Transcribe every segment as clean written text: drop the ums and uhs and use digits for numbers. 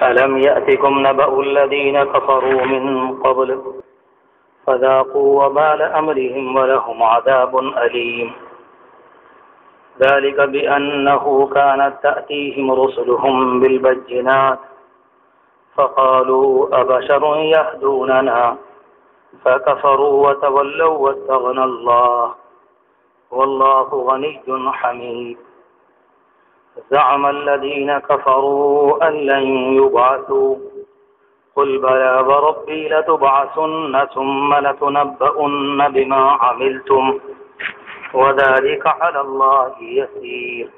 ألم يأتكم نبأ الذين كفروا من قبل فذاقوا وبال أمرهم ولهم عذاب أليم ذلك بأنه كانت تأتيهم رسلهم بالبينات فقالوا أبشر يهدوننا فكفروا وتولوا واستغنى الله والله غني حميد زعم الذين كفروا أن لن يبعثوا قل بلى وربي لتبعثن ثم لتنبؤن بما عملتم وذلك على الله يسير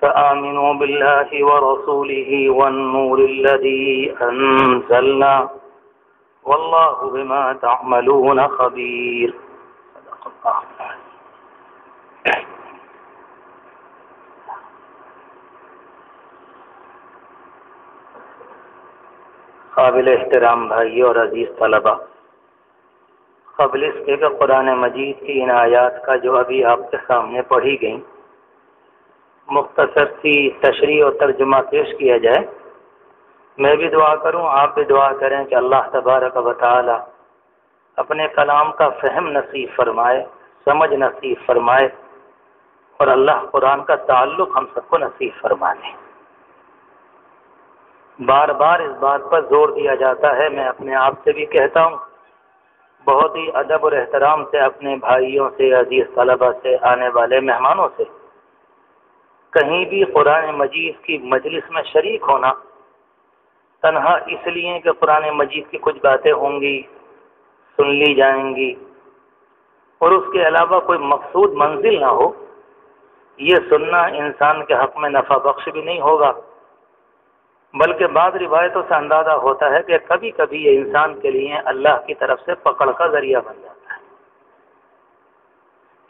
فآمنوا بالله ورسوله والنور الذي أنزلنا والله بما تعملون خبير صدق الله. قابل احترام بھائی اور عزیز طلبہ، قبل اس کے کہ قرآن مجید کی ان آیات کا جو ابھی آپ کے سامنے پڑھی گئیں مختصر سی تشریح اور ترجمہ پیش کیا جائے، میں بھی دعا کروں، آپ بھی دعا کریں کہ اللہ تبارک و تعالی اپنے کلام کا فہم نصیب فرمائے، سمجھ نصیب فرمائے، اور اللہ قرآن کا تعلق ہم سب کو نصیب فرمائے۔ بار بار اس بات پر زور دیا جاتا ہے، میں اپنے آپ سے بھی کہتا ہوں، بہت ہی ادب اور احترام سے اپنے بھائیوں سے، عزیز طلبہ سے، آنے والے مہمانوں سے، کہیں بھی قرآن مجید کی مجلس میں شریک ہونا تنہا اس لیے کہ قرآن مجید کی کچھ باتیں ہوں گی، سن لی جائیں گی، اور اس کے علاوہ کوئی مقصود منزل نہ ہو، یہ سننا انسان کے حق میں نفع بخش بھی نہیں ہوگا، بلکہ بعض روایتوں سے اندازہ ہوتا ہے کہ کبھی کبھی یہ انسان کے لیے اللہ کی طرف سے پکڑ کا ذریعہ بن جاتا ہے۔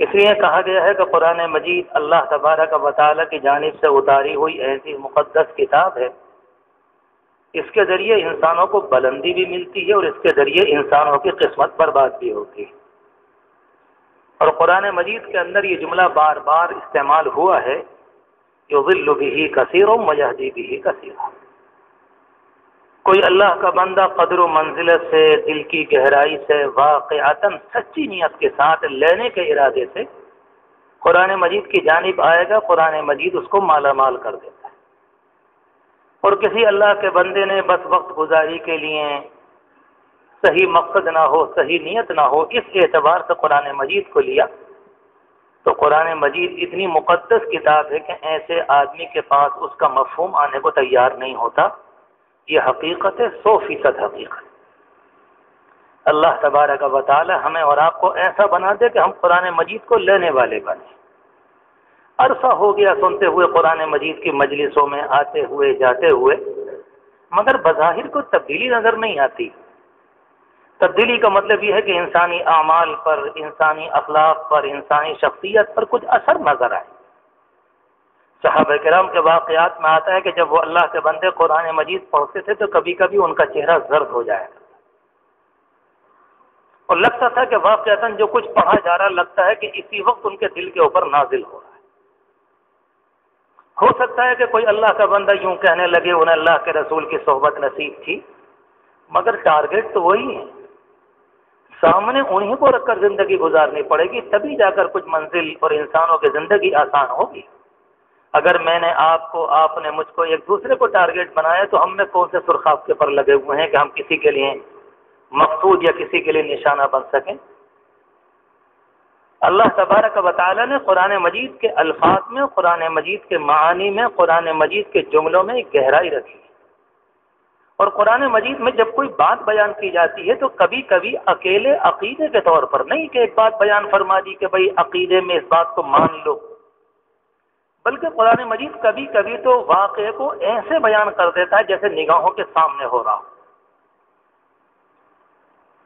اس لیے کہا گیا ہے کہ قرآن مجید اللہ تبارک و تعالی کی جانب سے اتاری ہوئی ایسی مقدس کتاب ہے، اس کے ذریعے انسانوں کو بلندی بھی ملتی ہے اور اس کے ذریعے انسانوں کی قسمت برباد بھی ہوتی ہے۔ اور قرآن مجید کے اندر یہ جملہ بار بار استعمال ہوا ہے، یضل بہ کثیر ویہدی بہ کثیر۔ کوئی اللہ کا بندہ قدر و منزلت سے، دل کی گہرائی سے، واقعتاً سچی نیت کے ساتھ لینے کے ارادے سے قرآن مجید کی جانب آئے گا، قرآن مجید اس کو مالا مال کر دیتا ہے۔ اور کسی اللہ کے بندے نے بس وقت گزاری کے لیے صحیح مقصد نہ ہو، صحیح نیت نہ ہو، اس اعتبار سے قرآن مجید کو لیا، تو قرآن مجید اتنی مقدس کتاب ہے کہ ایسے آدمی کے پاس اس کا مفہوم آنے کو تیار نہیں ہوتا۔ یہ حقیقت ہے، 100% حقیقت۔ اللہ تبارک و تعالی ہمیں اور آپ کو ایسا بنا دے کہ ہم قرآن مجید کو لینے والے بنیں۔ عرصہ ہو گیا سنتے ہوئے قرآن مجید کی مجلسوں میں، آتے ہوئے جاتے ہوئے، مگر بظاہر کو تبدیلی نظر نہیں آتی۔ تبدیلی کا مطلب یہ ہے کہ انسانی اعمال پر، انسانی اخلاق پر، انسانی شخصیت پر کچھ اثر نظر آئے۔ صحابہ کرام کے واقعات میں آتا ہے کہ جب وہ اللہ کے بندے قرآن مجید پڑھتے تھے تو کبھی کبھی ان کا چہرہ زرد ہو جایا کرتا، اور لگتا تھا کہ واقعتاً جو کچھ پڑھا جا رہا لگتا ہے کہ اسی وقت ان کے دل کے اوپر نازل ہو رہا ہے۔ ہو سکتا ہے کہ کوئی اللہ کا بندہ یوں کہنے لگے انہیں اللہ کے رسول کی صحبت نصیب تھی، مگر ٹارگیٹ تو وہی ہے، سامنے انہیں کو رکھ کر زندگی گزارنی پڑے گی، تبھی جا کر کچھ منزل اور انسانوں کی زندگی آسان ہوگی۔ اگر میں نے آپ کو، آپ نے مجھ کو، ایک دوسرے کو ٹارگیٹ بنایا تو ہم میں کون سے سرخاب کے پر لگے ہوئے ہیں کہ ہم کسی کے لیے مقصود یا کسی کے لیے نشانہ بن سکیں۔ اللہ تبارک و تعالی نے قرآن مجید کے الفاظ میں، قرآن مجید کے معانی میں، قرآن مجید کے جملوں میں ایک گہرائی رکھی، اور قرآن مجید میں جب کوئی بات بیان کی جاتی ہے تو کبھی کبھی اکیلے عقیدے کے طور پر نہیں کہ ایک بات بیان فرما دی کہ بھئی عقیدے میں اس بات کو مان لو، بلکہ قرآن مجید کبھی کبھی تو واقعے کو ایسے بیان کر دیتا ہے جیسے نگاہوں کے سامنے ہو رہا ہو۔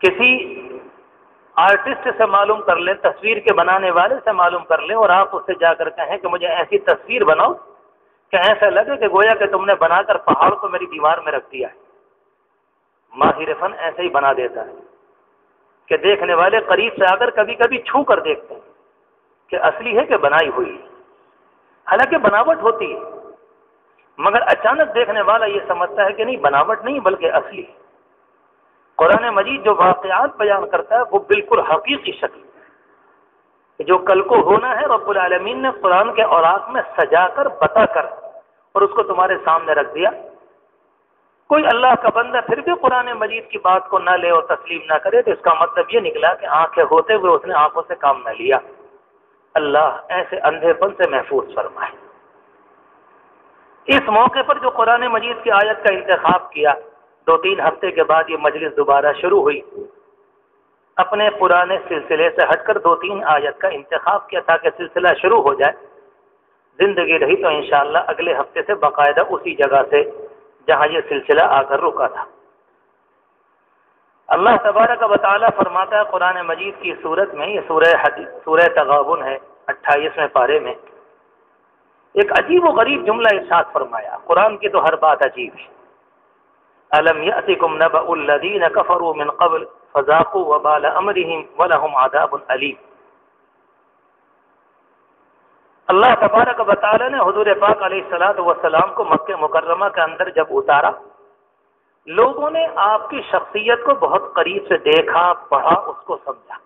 کسی آرٹسٹ سے معلوم کر لیں، تصویر کے بنانے والے سے معلوم کر لیں، اور آپ اس سے جا کر کہیں کہ مجھے ایسی تصویر بناؤ کہ ایسا لگے کہ گویا کہ تم نے بنا کر پہاڑ کو میری دیوار میں رکھ دیا ہے۔ ماہر فن ایسے ہی بنا دیتا ہے کہ دیکھنے والے قریب سے آ کر کبھی کبھی چھو کر دیکھتے ہیں کہ اصلی ہے کہ بنائی ہوئی ہے، حالانکہ بناوٹ ہوتی ہے۔ مگر اچانک دیکھنے والا یہ سمجھتا ہے کہ نہیں، بناوٹ نہیں بلکہ اصلی ہے۔ قرآن مجید جو واقعات بیان کرتا ہے وہ بالکل حقیقی شکل ہے، جو کل کو ہونا ہے رب العالمین نے قرآن کے اوراق میں سجا کر بتا کر اور اس کو تمہارے سامنے رکھ دیا۔ کوئی اللہ کا بندہ پھر بھی قرآن مجید کی بات کو نہ لے اور تسلیم نہ کرے تو اس کا مطلب یہ نکلا کہ آنکھیں ہوتے ہوئے اس نے آنکھوں سے کام نہ لیا۔ اللہ ایسے اندھے پن سے محفوظ فرمائے۔ اس موقع پر جو قرآن مجید کی آیت کا انتخاب کیا، 2-3 ہفتے کے بعد یہ مجلس دوبارہ شروع ہوئی، اپنے پرانے سلسلے سے ہٹ کر 2-3 آیت کا انتخاب کیا تاکہ سلسلہ شروع ہو جائے۔ زندگی رہی تو انشاءاللہ اگلے ہفتے سے باقاعدہ اسی جگہ سے جہاں یہ سلسلہ آ کر رکا تھا۔ اللہ تبارک و تعالیٰ فرماتا ہے قرآن مجید کی صورت میں، یہ سورہ تغابن ہے 28ویں پارے میں، ایک عجیب و غریب جملہ ارشاد فرمایا۔ قرآن کی تو ہر بات عجیب ہے۔ الم یأتکم نبأ الذین کفروا من قبل فذاقوا وبال امرهم ولهم عذاب علیم۔ اللہ تبارک و تعالی نے حضور پاک علیہ الصلوۃ والسلام کو مکہ مکرمہ کے اندر جب اتارا، لوگوں نے آپ کی شخصیت کو بہت قریب سے دیکھا، پڑھا، اس کو سمجھا۔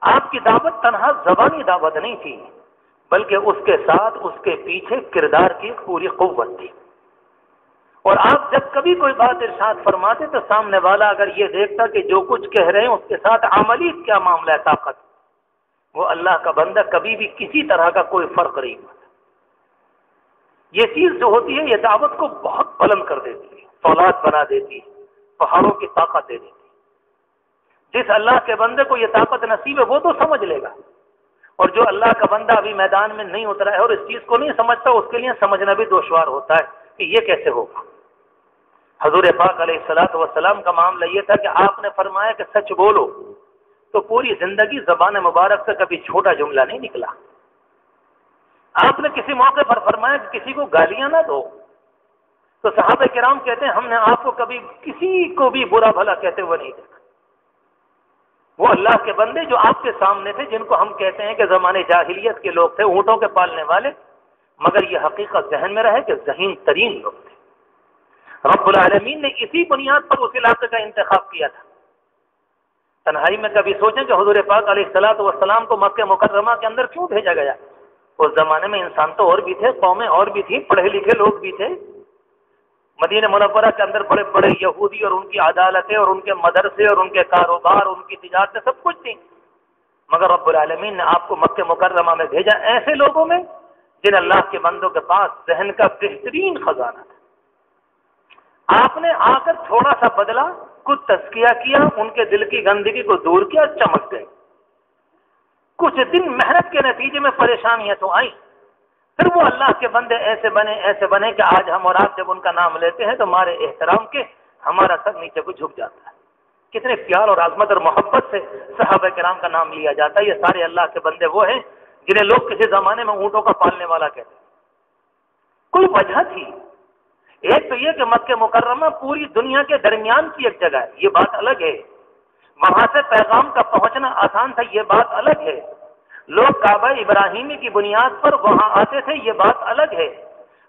آپ کی دعوت تنہا زبانی دعوت نہیں تھی بلکہ اس کے ساتھ اس کے پیچھے کردار کی پوری قوت تھی۔ اور آپ جب کبھی کوئی بات ارشاد فرماتے تو سامنے والا اگر یہ دیکھتا کہ جو کچھ کہہ رہے ہیں اس کے ساتھ عملی کیا معاملہ ہے، طاقت، وہ اللہ کا بندہ کبھی بھی کسی طرح کا کوئی فرق نہیں ہوتا۔ یہ چیز جو ہوتی ہے یہ دعوت کو بہت بلند کر دیتی ہے، فولاد بنا دیتی ہے، پہاڑوں کی طاقت دے دیتی ہے۔ جس اللہ کے بندے کو یہ طاقت نصیب ہے وہ تو سمجھ لے گا، اور جو اللہ کا بندہ ابھی میدان میں نہیں اترا ہے اور اس چیز کو نہیں سمجھتا، اس کے لیے سمجھنا بھی دشوار ہوتا ہے کہ یہ کیسے ہوگا۔ حضور پاک علیہ الصلوۃ والسلام کا معاملہ یہ تھا کہ آپ نے فرمایا کہ سچ بولو، تو پوری زندگی زبان مبارک سے کبھی چھوٹا جملہ نہیں نکلا۔ آپ نے کسی موقع پر فرمایا کہ کسی کو گالیاں نہ دو، تو صحابہ کرام کہتے ہیں ہم نے آپ کو کبھی کسی کو بھی برا بھلا کہتے ہوئے نہیں دیکھا۔ وہ اللہ کے بندے جو آپ کے سامنے تھے، جن کو ہم کہتے ہیں کہ زمانے جاہلیت کے لوگ تھے، اونٹوں کے پالنے والے، مگر یہ حقیقت ذہن میں رہے کہ ذہین ترین لوگ تھے۔ رب العالمین نے اسی بنیاد پر اس علاقے کا انتخاب کیا تھا۔ تنہائی میں کبھی سوچیں کہ حضور پاک علیہ الصلوۃ والسلام کو مکہ مکرمہ کے اندر کیوں بھیجا گیا؟ اس زمانے میں انسان تو اور بھی تھے، قومیں اور بھی تھیں، پڑھے لکھے لوگ بھی تھے۔ مدینہ منورہ کے اندر بڑے بڑے یہودی اور ان کی عدالتیں اور ان کے مدرسے اور ان کے کاروبار اور ان کی تجارتیں سب کچھ تھیں، مگر رب العالمین نے آپ کو مکہ مکرمہ میں بھیجا ایسے لوگوں میں جن اللہ کے بندوں کے پاس ذہن کا بہترین خزانہ تھا۔ آپ نے آ کر تھوڑا سا بدلا، کچھ تزکیہ کیا، ان کے دل کی گندگی کو دور کیا، چمک گئے۔ کچھ دن محنت کے نتیجے میں پریشانیاں تو آئیں، پھر وہ اللہ کے بندے ایسے بنے کہ آج ہم اور آپ جب ان کا نام لیتے ہیں تو ہمارے احترام کے ہمارا سر نیچے کو جھک جاتا ہے۔ کتنے پیار اور عظمت اور محبت سے صحابہ کرام کا نام لیا جاتا ہے۔ یہ سارے اللہ کے بندے وہ ہیں جنہیں لوگ کسی زمانے میں اونٹوں کا پالنے والا کہتے ہیں۔ کوئی وجہ تھی۔ ایک تو یہ کہ مکہ مکرمہ پوری دنیا کے درمیان کی ایک جگہ ہے، یہ بات الگ ہے۔ وہاں سے پیغام کا پہنچنا آسان تھا، یہ بات الگ ہے۔ لوگ کعبہ ابراہیمی کی بنیاد پر وہاں آتے تھے، یہ بات الگ ہے۔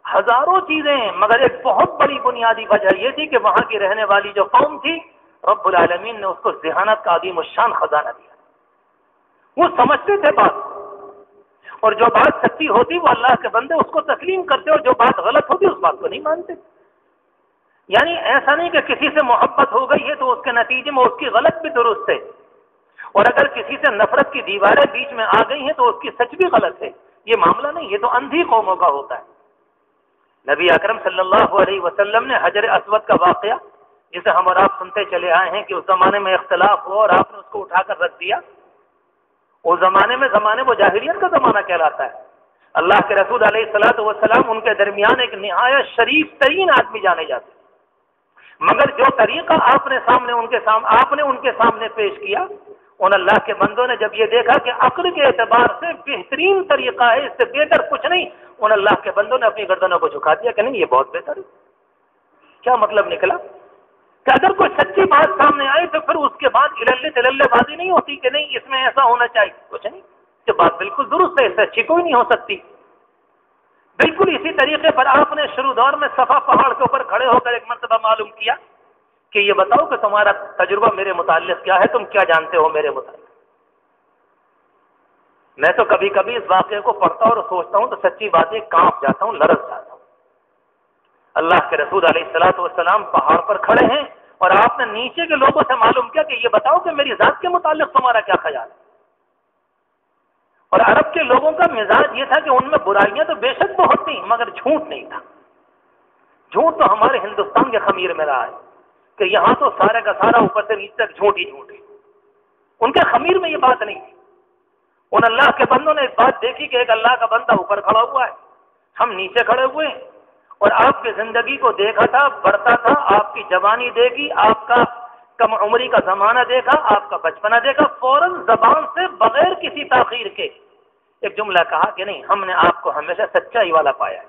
ہزاروں چیزیں ہیں، مگر ایک بہت بڑی بنیادی وجہ یہ تھی کہ وہاں کی رہنے والی جو قوم تھی، رب العالمین نے اس کو ذہانت کا عظیم الشان خزانہ دیا۔ وہ سمجھتے تھے بات، اور جو بات سچی ہوتی وہ اللہ کے بندے اس کو تسلیم کرتے، اور جو بات غلط ہوتی اس بات کو نہیں مانتے۔ یعنی ایسا نہیں کہ کسی سے محبت ہو گئی ہے تو اس کے نتیجے میں اس کی غلط بھی درست ہے، اور اگر کسی سے نفرت کی دیواریں بیچ میں آ گئی ہیں تو اس کی سچ بھی غلط ہے۔ یہ معاملہ نہیں، یہ تو اندھی قوموں کا ہوتا ہے۔ نبی اکرم صلی اللہ علیہ وسلم نے حجر اسود کا واقعہ، جسے ہم اور آپ سنتے چلے آئے ہیں کہ اس زمانے میں اختلاف ہوا اور آپ نے اس کو اٹھا کر رکھ دیا۔ اس زمانے وہ جاہلیت کا زمانہ کہلاتا ہے۔ اللہ کے رسول علیہ الصلوۃ والسلام ان کے درمیان ایک نہایت شریف ترین آدمی جانے جاتے، مگر جو طریقہ آپ نے ان کے سامنے پیش کیا، ان اللہ کے بندوں نے جب یہ دیکھا کہ عقل کے اعتبار سے بہترین طریقہ ہے، اس سے بہتر کچھ نہیں، ان اللہ کے بندوں نے اپنی گردنوں کو جھکا دیا کہ نہیں یہ بہت بہتر ہے۔ کیا مطلب نکلا کہ اگر کوئی سچی بات سامنے آئے تو پھر اس کے بعد اللے بازی نہیں ہوتی کہ نہیں اس میں ایسا ہونا چاہیے، کچھ نہیں، یہ بات بالکل درست ہے، اس سے اچھی کوئی نہیں ہو سکتی۔ بالکل اسی طریقے پر آپ نے شروع دور میں صفا پہاڑ کے اوپر کھڑے ہو کر ایک مرتبہ معلوم کیا کہ یہ بتاؤ کہ تمہارا تجربہ میرے متعلق کیا ہے، تم کیا جانتے ہو میرے متعلق۔ میں تو کبھی کبھی اس واقعے کو پڑھتا ہوں اور سوچتا ہوں تو سچی بات ہے کانپ جاتا ہوں، لرز جاتا ہوں۔ اللہ کے رسول علیہ الصلوۃ والسلام پہاڑ پر کھڑے ہیں اور آپ نے نیچے کے لوگوں سے معلوم کیا کہ یہ بتاؤ کہ میری ذات کے متعلق تمہارا کیا خیال ہے۔ اور عرب کے لوگوں کا مزاج یہ تھا کہ ان میں برائیاں تو بے شک بہت تھیں مگر جھوٹ نہیں تھا۔ جھوٹ تو ہمارے ہندوستان کے خمیر میں رہا ہے کہ یہاں تو سارے کا سارا اوپر سے نیچے تک جھوٹ ہی جھوٹ ہے، ان کے خمیر میں یہ بات نہیں تھی۔ ان اللہ کے بندوں نے اس بات دیکھی کہ ایک اللہ کا بندہ اوپر کھڑا ہوا ہے، ہم نیچے کھڑے ہوئے ہیں، اور آپ کی زندگی کو دیکھا تھا، بڑھتا تھا، آپ کی جوانی دیکھی، آپ کا کم عمری کا زمانہ دیکھا، آپ کا بچپنا دیکھا، فوراً زبان سے بغیر کسی تاخیر کے ایک جملہ کہا کہ نہیں، ہم نے آپ کو ہمیشہ سچائی والا پایا ہے۔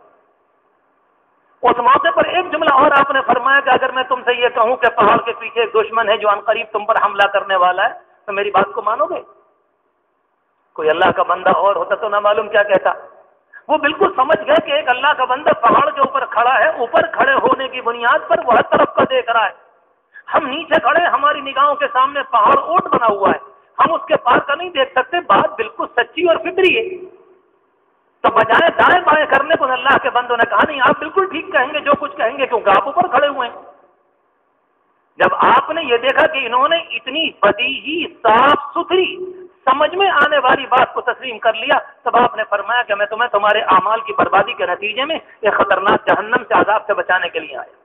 اس موقع پر ایک جملہ اور آپ نے فرمایا کہ اگر میں تم سے یہ کہوں کہ پہاڑ کے پیچھے ایک دشمن ہے جو عنقریب تم پر حملہ کرنے والا ہے تو میری بات کو مانو گے؟ کوئی اللہ کا بندہ اور ہوتا تو نہ معلوم کیا کہتا۔ وہ بالکل سمجھ گئے کہ ایک اللہ کا بندہ پہاڑ کے اوپر کھڑا ہے، اوپر کھڑے ہونے کی بنیاد پر وہ ہر طرف کا دیکھ رہا ہے، ہم نیچے کھڑے، ہماری نگاہوں کے سامنے پہاڑ اوٹ بنا ہوا ہے، ہم اس کے پار کا نہیں دیکھ سکتے۔ بات بالکل سچی اور فطری ہے۔ تو بجائے دائیں بائیں کرنے کو اللہ کے بندوں نے کہا نہیں، آپ بالکل ٹھیک کہیں گے جو کچھ کہیں گے کیونکہ آپ اوپر کھڑے ہوئے ہیں۔ جب آپ نے یہ دیکھا کہ انہوں نے اتنی بدیہی صاف ستھری سمجھ میں آنے والی بات کو تسلیم کر لیا، تب آپ نے فرمایا کہ میں تمہیں تمہارے اعمال کی بربادی کے نتیجے میں ایک خطرناک جہنم سے عذاب سے بچانے کے لیے آیا۔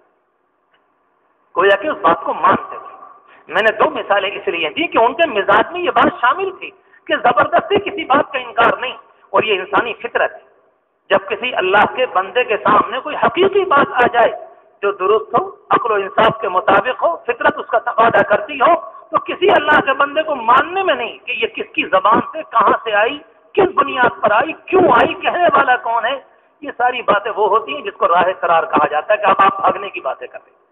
گویا کہ اس بات کو مانتے تھے۔ میں نے دو مثالیں اس لیے دی کہ ان کے مزاج میں یہ بات شامل تھی کہ زبردستی کسی بات کا انکار نہیں، اور یہ انسانی فطرت ہے۔ جب کسی اللہ کے بندے کے سامنے کوئی حقیقی بات آ جائے جو درست ہو، عقل و انصاف کے مطابق ہو، فطرت اس کا تقاضا کرتی ہو، تو کسی اللہ کے بندے کو ماننے میں نہیں کہ یہ کس کی زبان سے، کہاں سے آئی، کس بنیاد پر آئی، کیوں آئی، کہنے والا کون ہے، یہ ساری باتیں وہ ہوتی ہیں جس کو راہ قرار کہا جاتا ہے کہ اب آپ بھاگنے کی باتیں کر رہے ہیں۔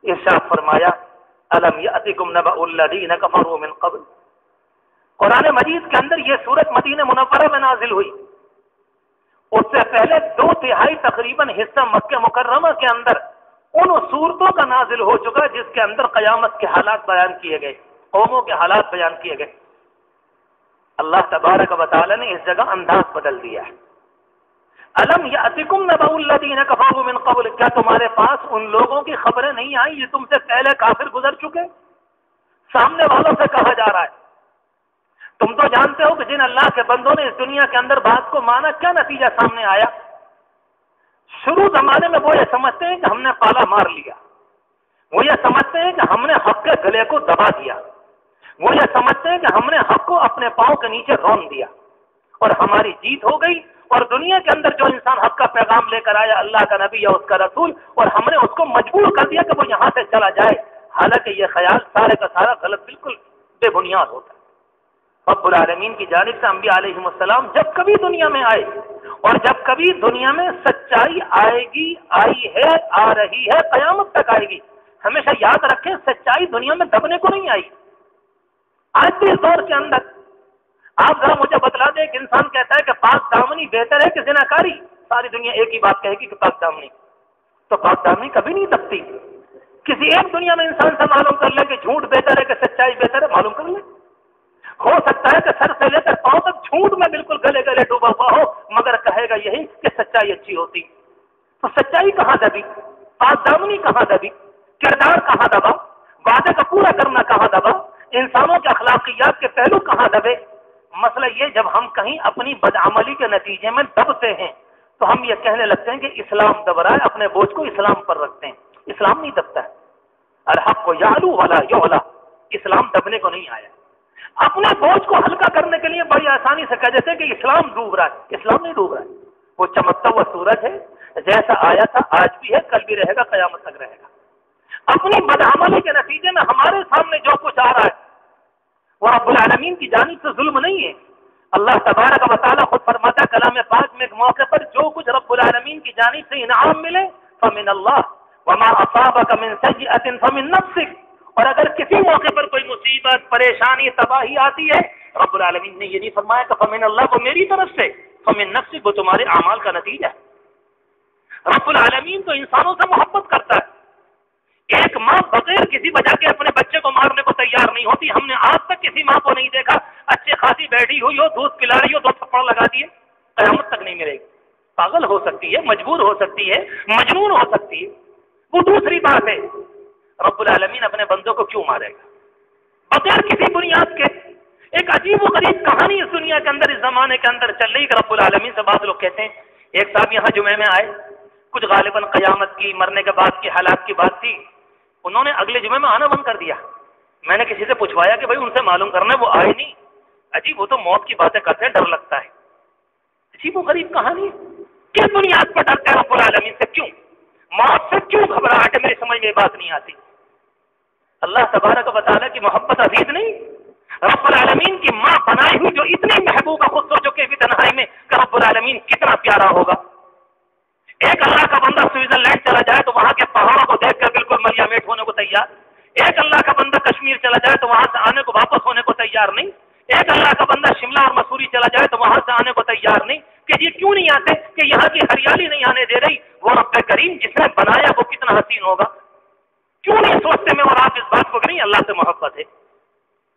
ارشاد فرمایا الم یأتکم نبأ الذین کفروا من قبل۔ قرآن مجید کے اندر یہ سورت مدینہ منورہ میں نازل ہوئی، اس سے پہلے 2/3 تقریباً حصہ مکہ مکرمہ کے اندر ان صورتوں کا نازل ہو چکا جس کے اندر قیامت کے حالات بیان کیے گئے، قوموں کے حالات بیان کیے گئے۔ اللہ تبارک و تعالی نے اس جگہ انداز بدل دیا ہے۔ الم یأتکم نبأ الذین کفروا من قبل، کیا تمہارے پاس ان لوگوں کی خبریں نہیں آئی جو تم سے پہلے کافر گزر چکے؟ سامنے والوں سے کہا جا رہا ہے تم تو جانتے ہو کہ جن اللہ کے بندوں نے اس دنیا کے اندر بات کو مانا کیا نتیجہ سامنے آیا۔ شروع زمانے میں وہ یہ سمجھتے ہیں کہ ہم نے پالا مار لیا، وہ یہ سمجھتے ہیں کہ ہم نے حق کے گلے کو دبا دیا، وہ یہ سمجھتے ہیں کہ ہم نے حق کو اپنے پاؤں کے نیچے رون دیا اور ہماری جیت ہو گئی، اور دنیا کے اندر جو انسان حق کا پیغام لے کر آیا، اللہ کا نبی یا اس کا رسول، اور ہم نے اس کو مجبور کر دیا کہ وہ یہاں سے چلا جائے۔ حالانکہ یہ خیال سارے کا سارا غلط، بالکل بے بنیاد ہوتا ہے۔ رب العالمین کی جانب سے انبیاء علیہ السلام جب کبھی دنیا میں آئے اور جب کبھی دنیا میں سچائی آئے گی، آئی ہے، آ رہی ہے، قیامت تک آئے گی، ہمیشہ یاد رکھیں سچائی دنیا میں دبنے کو نہیں آئی۔ آج کے اس دور کے اندر آپ ذرا مجھے بتلا دیں کہ انسان کہتا ہے کہ پاک دامنی بہتر ہے کہ زناکاری، ساری دنیا ایک ہی بات کہے گی کہ پاک دامنی، تو پاک دامنی کبھی نہیں دبتی۔ کسی ایک دنیا میں انسان سے معلوم کر لے کہ جھوٹ بہتر ہے کہ سچائی بہتر ہے، معلوم کر لے۔ ہو سکتا ہے کہ سر سے لے کر پاؤں تک جھوٹ میں بالکل گلے گلے ڈوبا ہوا ہو، مگر کہے گا یہی کہ سچائی اچھی ہوتی۔ تو سچائی کہاں دبی، پاک دامنی کہاں دبی، کردار کہاں دبا، وعدے کا پورا کرنا کہاں دبا، انسانوں کے اخلاقیات کے پہلو کہاں دبے۔ مسئلہ یہ جب ہم کہیں اپنی بدعملی کے نتیجے میں دبتے ہیں تو ہم یہ کہنے لگتے ہیں کہ اسلام دب رہا ہے، اپنے بوجھ کو اسلام پر رکھتے ہیں۔ اسلام نہیں دبتا ہے، الحق کو یعلو ولا یعلا، اسلام دبنے کو نہیں آیا۔ اپنے بوجھ کو ہلکا کرنے کے لیے بڑی آسانی سے کہہ دیتے کہ اسلام ڈوب رہا ہے، اسلام نہیں ڈوب رہا ہے، وہ چمکتا ہوا سورج ہے، جیسا آیا تھا آج بھی ہے، کل بھی رہے گا، قیامت تک رہے گا۔ اپنی بدعملی کے نتیجے میں ہمارے سامنے جو کچھ آ رہا ہے وہ رب العالمین کی جانب سے ظلم نہیں ہے۔ اللہ تبارک و تعالیٰ خود فرماتا ہے کلام پاک میں ایک موقع پر جو کچھ رب العالمین کی جانب سے انعام ملے فمن اللہ وما اصابک من سیئۃ فمن نفسک، اور اگر کسی موقع پر کوئی مصیبت، پریشانی، تباہی آتی ہے، رب العالمین نے یہ نہیں فرمایا کہ فمن اللہ، کو میری طرف سے، فمن نفسک، وہ تمہارے اعمال کا نتیجہ ہے۔ رب العالمین تو انسانوں سے محبت کرتا ہے۔ ایک ماں بغیر کسی وجہ کے اپنے بچے کو مارنے کو تیار نہیں ہوتی۔ ہم نے آج تک کسی ماں کو نہیں دیکھا اچھی خاصی بیٹھی ہوئی ہو، دودھ پلا رہی ہو، 2 تھپڑ لگا دیے، قیامت تک نہیں ملے گی۔ پاگل ہو سکتی ہے، مجبور ہو سکتی ہے، مجنون ہو سکتی ہے، وہ دوسری بات ہے۔ رب العالمین اپنے بندوں کو کیوں مارے گا بغیر کسی بنیاد کے؟ ایک عجیب و غریب کہانی اس دنیا کے اندر، اس زمانے کے اندر چل رہی کہ رب العالمین سے بعض لوگ کہتے ہیں، ایک صاحب یہاں جمعے میں آئے، کچھ غالباً قیامت کی، مرنے کے بعد کی حالات کی بات تھی، انہوں نے اگلے جمعے میں آنا بند کر دیا۔ میں نے کسی سے پوچھوایا کہ بھائی ان سے معلوم کرنا ہے، وہ آئے نہیں۔ عجیب، وہ تو موت کی باتیں کرتے ہیں، ڈر لگتا ہے۔ عجیب و غریب کہانی، کس بنیاد پر ڈرتے ہیں رب العالمین سے؟ کیوں موت سے کیوں گھبراہٹ ہے؟ میری سمجھ میں یہ بات نہیں آتی۔ اللہ تبارک و تعالیٰ کی محبت عزیز نہیں؟ رب العالمین کی ماں بنائی ہوئی جو اتنی محبوب ہے، خود سوچو کہ بھی تنہائی میں کہ رب العالمین کتنا پیارا ہوگا۔ ایک اللہ کا بندہ سوئٹزرلینڈ چلا جائے تو وہاں کے پہاڑوں کو دیکھ کر بالکل مریا میٹ ہونے کو تیار۔ ایک اللہ کا بندہ کشمیر چلا جائے تو وہاں سے آنے کو واپس ہونے کو تیار نہیں۔ ایک اللہ کا بندہ شملہ اور مسوری چلا جائے تو وہاں سے آنے کو تیار نہیں۔ کہ یہ کیوں نہیں آتے؟ کہ یہاں کی ہریالی نہیں آنے دے رہی۔ وہ رب کریم جس نے بنایا وہ کتنا حسین ہوگا، کیوں نہیں سوچتے میں اور آپ اس بات کو کہ نہیں اللہ سے محبت ہے؟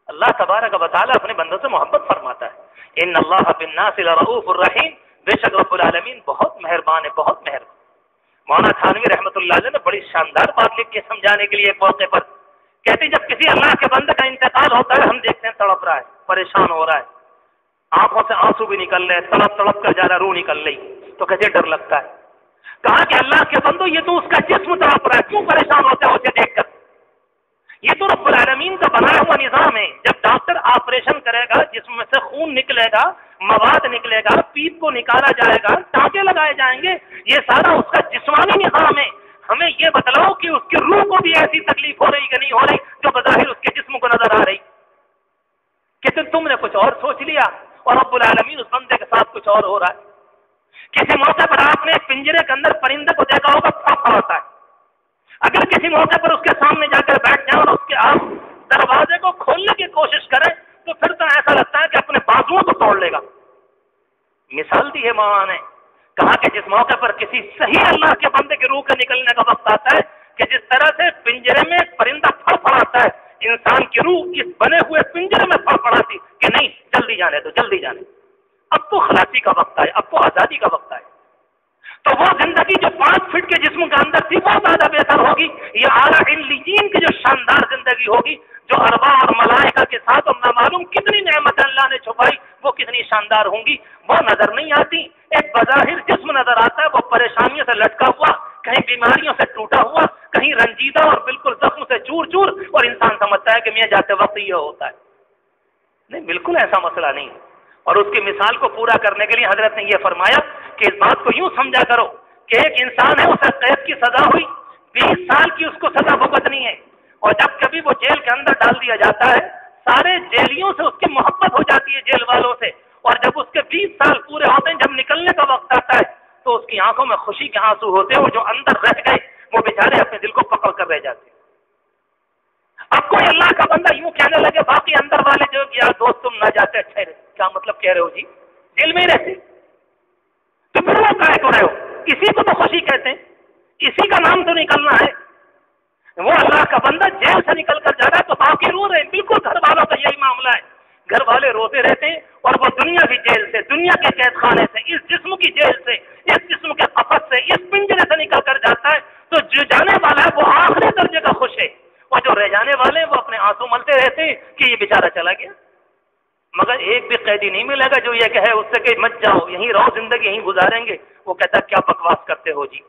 اللہ تبارک و تعالیٰ اپنے بندوں سے محبت فرماتا ہے۔ ان اللہ بالناس لرؤوف الرحیم، بے شک رب العالمین بہت مہربان ہے، بہت مہربان۔ مولانا تھانوی رحمۃ اللہ علیہ نے بڑی شاندار بات لکھ کے سمجھانے کے لیے ایک موقع پر کہتے ہیں، جب کسی اللہ کے بندے کا انتقال ہوتا ہے، ہم دیکھتے ہیں تڑپ رہا ہے، پریشان ہو رہا ہے، آنکھوں سے آنسو بھی نکل رہے، تڑپ تڑپ کر جا رہا، روح نکل رہی، تو کہتے ڈر لگتا ہے۔ کہا کہ اللہ کے بندو یہ تو اس کا جسم تڑپ رہا ہے، کیوں پریشان ہوتے ہو اسے دیکھ کر؟ یہ تو رب العالمین کا بنایا ہوا نظام ہے۔ جب ڈاکٹر آپریشن کرے گا، جسم میں سے خون نکلے گا، مواد نکلے گا، پیپ کو نکالا جائے گا، ٹانکے لگائے جائیں گے، یہ سارا اس کا جسمانی نظام ہے۔ ہمیں یہ بتلاؤ کہ اس کی روح کو بھی ایسی تکلیف ہو رہی کہ نہیں ہو رہی جو بظاہر اس کے جسم کو نظر آ رہی؟ کہ تم نے کچھ اور سوچ لیا اور رب العالمین اس بندے کے ساتھ کچھ اور ہو رہا ہے۔ کسی موقع پر آپ نے پنجرے کے اندر پرندے کو دیکھا ہوگا، پھڑپڑاتا ہے۔ اگر کسی موقع پر اس کے سامنے جا کر بیٹھ جائیں اور اس کے آپ دروازے کو کھولنے کی کوشش کریں تو پھر تو ایسا لگتا ہے کہ اپنے بازوؤں کو توڑ لے گا۔ مثال دی ہے مولانا نے، کہا کہ جس موقع پر کسی صحیح اللہ کے بندے کی روح کے نکلنے کا وقت آتا ہے کہ جس طرح سے پنجرے میں پرندہ پھڑپڑاتا ہے، انسان کی روح اس بنے ہوئے پنجرے میں پھڑپڑاتی کہ نہیں جلدی جانے تو جلدی جانے، اب تو خلاصی کا وقت آئے، اب تو آزادی کا وقت آئے۔ تو وہ زندگی جو 5 فٹ کے جسم کے اندر تھی وہ زیادہ بہتر ہوگی، یہ اعلیٰ علیین کی جو شاندار زندگی ہوگی، جو ارواح اور ملائکہ کے ساتھ اور نامعلوم کتنی نعمتیں اللہ نے چھپائی وہ کتنی شاندار ہوں گی، وہ نظر نہیں آتی۔ ایک بظاہر جسم نظر آتا ہے، وہ پریشانیوں سے لٹکا ہوا، کہیں بیماریوں سے ٹوٹا ہوا، کہیں رنجیدہ اور بالکل زخم سے چور چور، اور انسان سمجھتا ہے کہ میں جاتے وقت یہ ہوتا ہے۔ نہیں، بالکل ایسا مسئلہ نہیں۔ اور اس کی مثال کو پورا کرنے کے لیے حضرت نے یہ فرمایا کہ اس بات کو یوں سمجھا کرو کہ ایک انسان ہے، اسے قید کی سزا ہوئی، 20 سال کی اس کو سزا بھگتنی ہے، اور جب کبھی وہ جیل کے اندر ڈال دیا جاتا ہے، سارے جیلیوں سے اس کی محبت ہو جاتی ہے، جیل والوں سے، اور جب اس کے 20 سال پورے ہوتے ہیں، جب نکلنے کا وقت آتا ہے تو اس کی آنکھوں میں خوشی کے آنسو ہوتے ہیں، اور جو اندر رہ گئے وہ بیچارے اپنے دل کو پکڑ کر رہ جاتے ہیں۔ اب کوئی اللہ کا بندہ یوں کہنے لگے باقی اندر والے جو یار دوست تم نہ جاتے، اچھا کیا مطلب کہہ رہے ہو جی، جیل میں ہی رہتے تو پھر وہ کہہ تو رہے ہو، اسی کو تو خوشی کہتے ہیں، اسی کا نام تو نکلنا ہے۔ وہ اللہ کا بندہ جیل سے نکل کر جا رہا ہے تو باقی رو رہے ہیں، بالکل گھر والوں کا یہی معاملہ ہے، گھر والے روتے رہتے ہیں، اور وہ دنیا کی جیل سے، دنیا کے قید خانے سے، اس جسم کی جیل سے، اس جسم کے قفس سے، اس پنجرے سے نکل کر جاتا ہے، تو جو جانے والا ہے وہ آخری درجے کا خوش ہے، اور جو رہ جانے والے ہیں وہ اپنے آنسو ملتے رہتے ہیں کہ یہ بیچارہ چلا گیا۔ مگر ایک بھی قیدی نہیں ملے گا جو یہ کہے اس سے کہ مت جاؤ، یہیں رہو، زندگی یہیں گزاریں گے۔ وہ کہتا ہے کیا بکواس کرتے ہو جی،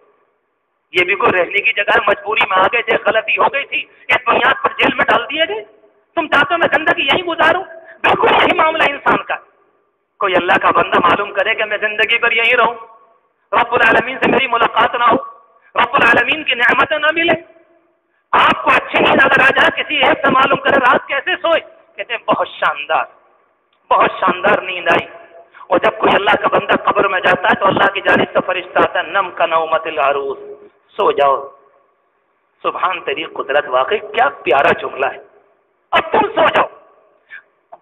یہ بھی کوئی رہنے کی جگہ ہے، مجبوری میں آ گئے تھے، غلطی ہو گئی تھی، اس بنیاد پر جیل میں ڈال دیے گئے، تم چاہتے ہو میں زندگی یہیں گزاروں؟ بالکل یہی معاملہ انسان کا۔ کوئی اللہ کا بندہ معلوم کرے کہ میں زندگی پر یہیں رہوں، رب العالمین سے میری ملاقات نہ ہو، رب العالمین کی نعمتیں نہ ملے، آپ کو اچھی نیند اگر آ جائے، کسی ایک سے معلوم کرے رات کیسے سوئے، کہتے ہیں بہت شاندار، بہت شاندار نیند آئی۔ اور جب کوئی اللہ کا بندہ قبر میں جاتا ہے تو اللہ کی جانب سے فرشتہ آتا ہے، نم کا نومت العروس، سو جاؤ۔ سبحان تیری قدرت، واقعی کیا پیارا جملہ ہے، اب تم سو جاؤ۔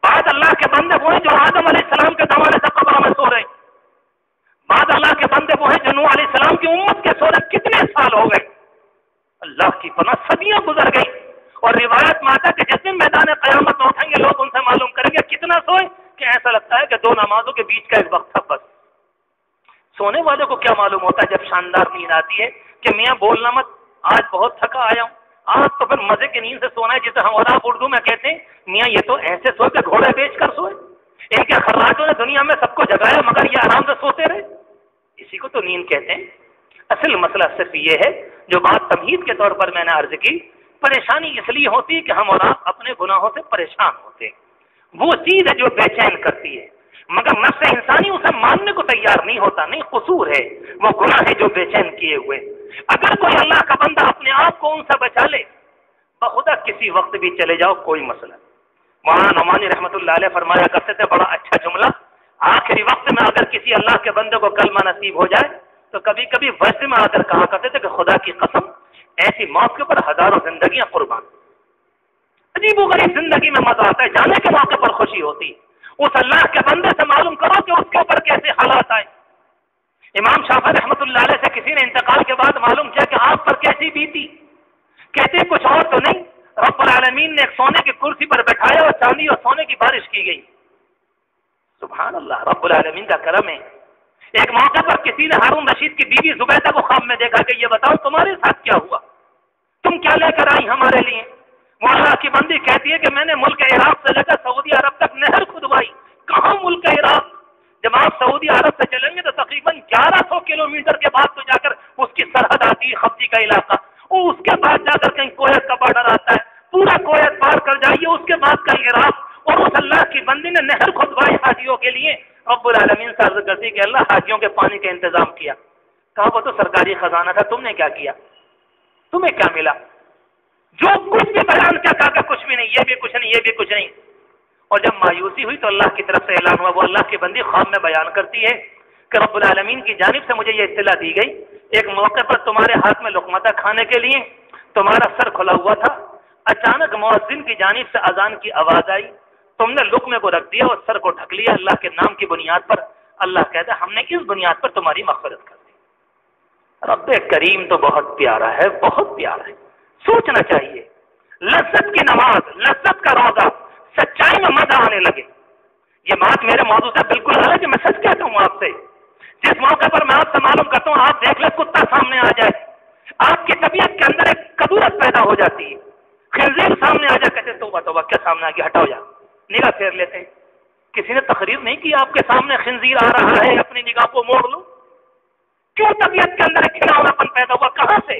بعد اللہ کے بندے وہ ہیں جو آدم علیہ السلام کے زمانے سے قبر میں سو رہے، بعد اللہ کے بندے وہ ہیں جو نوح علیہ السلام کی امت کے سونے کتنے سال ہو گئے، اللہ کی پناہ صدیاں گزر گئی، اور روایت میں آتا ہے کہ جس دن میدان قیامت میں اٹھیں گے لوگ ان سے معلوم کریں گے کتنا سوئے، کہ ایسا لگتا ہے کہ دو نمازوں کے بیچ کا ایک وقت تھا بس۔ سونے والے کو کیا معلوم ہوتا ہے جب شاندار نیند آتی ہے کہ میاں بولنا مت، آج بہت تھکا آیا ہوں، آج تو پھر مزے کی نیند سے سونا ہے، جسے ہم اور آپ اردو میں کہتے ہیں میاں یہ تو ایسے سوئے کہ گھوڑے بیچ کر سوئے، ان کے خراجوں نے دنیا میں سب کو جگایا مگر یہ آرام سے سوتے رہے، اسی کو تو نیند کہتے ہیں۔ اصل مسئلہ صرف یہ ہے جو بات تمہید کے طور پر میں نے عرض کی، پریشانی اس لیے ہوتی ہے کہ ہم اور آپ اپنے گناہوں سے پریشان ہوتے ہیں، وہ چیز ہے جو بے چین کرتی ہے، مگر نفس انسانی اسے ماننے کو تیار نہیں ہوتا، نہیں قصور ہے، وہ گناہ ہے جو بے چین کیے ہوئے۔ اگر کوئی اللہ کا بندہ اپنے آپ کو ان سے بچا لے، بخدا کسی وقت بھی چلے جاؤ کوئی مسئلہ۔ مولانا نعمانی رحمۃ اللہ علیہ فرمایا کرتے تھے بڑا اچھا جملہ، آخری وقت میں اگر کسی اللہ کے بندے کو کلمہ نصیب ہو جائے تو کبھی کبھی ویسے میں آ کر کہا کرتے تھے کہ خدا کی قسم ایسی موت کے اوپر ہزاروں زندگیاں قربان۔ عجیب و غریب زندگی میں مزہ آتا ہے، جانے کے موقع پر خوشی ہوتی، اس اللہ کے بندے سے معلوم کرو کہ اس کے اوپر کیسے حالات آئے۔ امام شافعی رحمۃ اللہ علیہ سے کسی نے انتقال کے بعد معلوم کیا کہ آپ پر کیسی بیتی، کہتے کچھ اور تو نہیں، رب العالمین نے ایک سونے کی کرسی پر بٹھایا اور چاندی اور سونے کی بارش کی گئی۔ سبحان اللہ، رب العالمین کا کرم ہے۔ ایک موقع پر کسی نے ہارون رشید کی بیوی زبیدہ کو خواب میں دیکھا کہ یہ بتاؤ تمہارے ساتھ کیا ہوا، تم کیا لے کر آئی ہمارے لیے؟ وہ اللہ کی بندی کہتی ہے کہ میں نے ملک عراق سے لے کر سعودی عرب تک نہر کھدوائی۔ کہاں ملک عراق؟ جب آپ سعودی عرب سے چلیں گے تو تقریباً 1100 کلومیٹر کے بعد تو جا کر اس کی سرحد آتی ہے، خبتی کا علاقہ، اور اس کے بعد جا کر کہیں کویت کا بارڈر آتا ہے، پورا کویت پار کر جائیے، اس کے بعد کہیں عراق، اور اس اللہ کی بندی نے نہر کھدوائی حاجیوں کے لیے۔ رب العالمین سے عرض کرتی کہ اللہ حاجیوں کے پانی کا انتظام کیا، کہا وہ تو سرکاری خزانہ تھا، تم نے کیا کیا، تمہیں کیا ملا؟ جو کچھ بھی بیان کیا کہا کہ کچھ بھی نہیں، یہ بھی کچھ نہیں، یہ بھی کچھ نہیں۔ اور جب مایوسی ہوئی تو اللہ کی طرف سے اعلان ہوا، وہ اللہ کی بندی خواب میں بیان کرتی ہے کہ رب العالمین کی جانب سے مجھے یہ اطلاع دی گئی، ایک موقع پر تمہارے ہاتھ میں لقمہ کھانے کے لیے تمہارا سر کھلا ہوا تھا، اچانک مؤذن کی جانب سے اذان کی آواز آئی، تم نے لقمے کو رکھ دیا اور سر کو ڈھک لیا اللہ کے نام کی بنیاد پر۔ اللہ کہتا ہے ہم نے اس بنیاد پر تمہاری مغفرت کر دی۔ رب کریم تو بہت پیارا ہے، بہت پیارا ہے، سوچنا چاہیے۔ لذت کی نماز، لذت کا روزہ، سچائی میں مزہ آنے لگے۔ یہ بات میرے موضوع سے بالکل الگ ہے، میں سچ کہتا ہوں آپ سے، جس موقع پر میں آپ سے معلوم کرتا ہوں آپ دیکھ لیں کتا سامنے آ جائے، آپ کی طبیعت کے اندر ایک کدورت پیدا ہو جاتی ہے، خنزیر سامنے آ جائے کہتے توبہ توبہ کیا سامنے آ گیا، ہٹاؤ جا، نگاہ پھیر لیتے ہیں۔ کسی نے تقریر نہیں کی آپ کے سامنے خنزیر آ رہا ہے اپنی نگاہ کو موڑ لو، کیوں طبیعت کے اندر ایک کھلاؤناپن پیدا ہوا، کہاں سے؟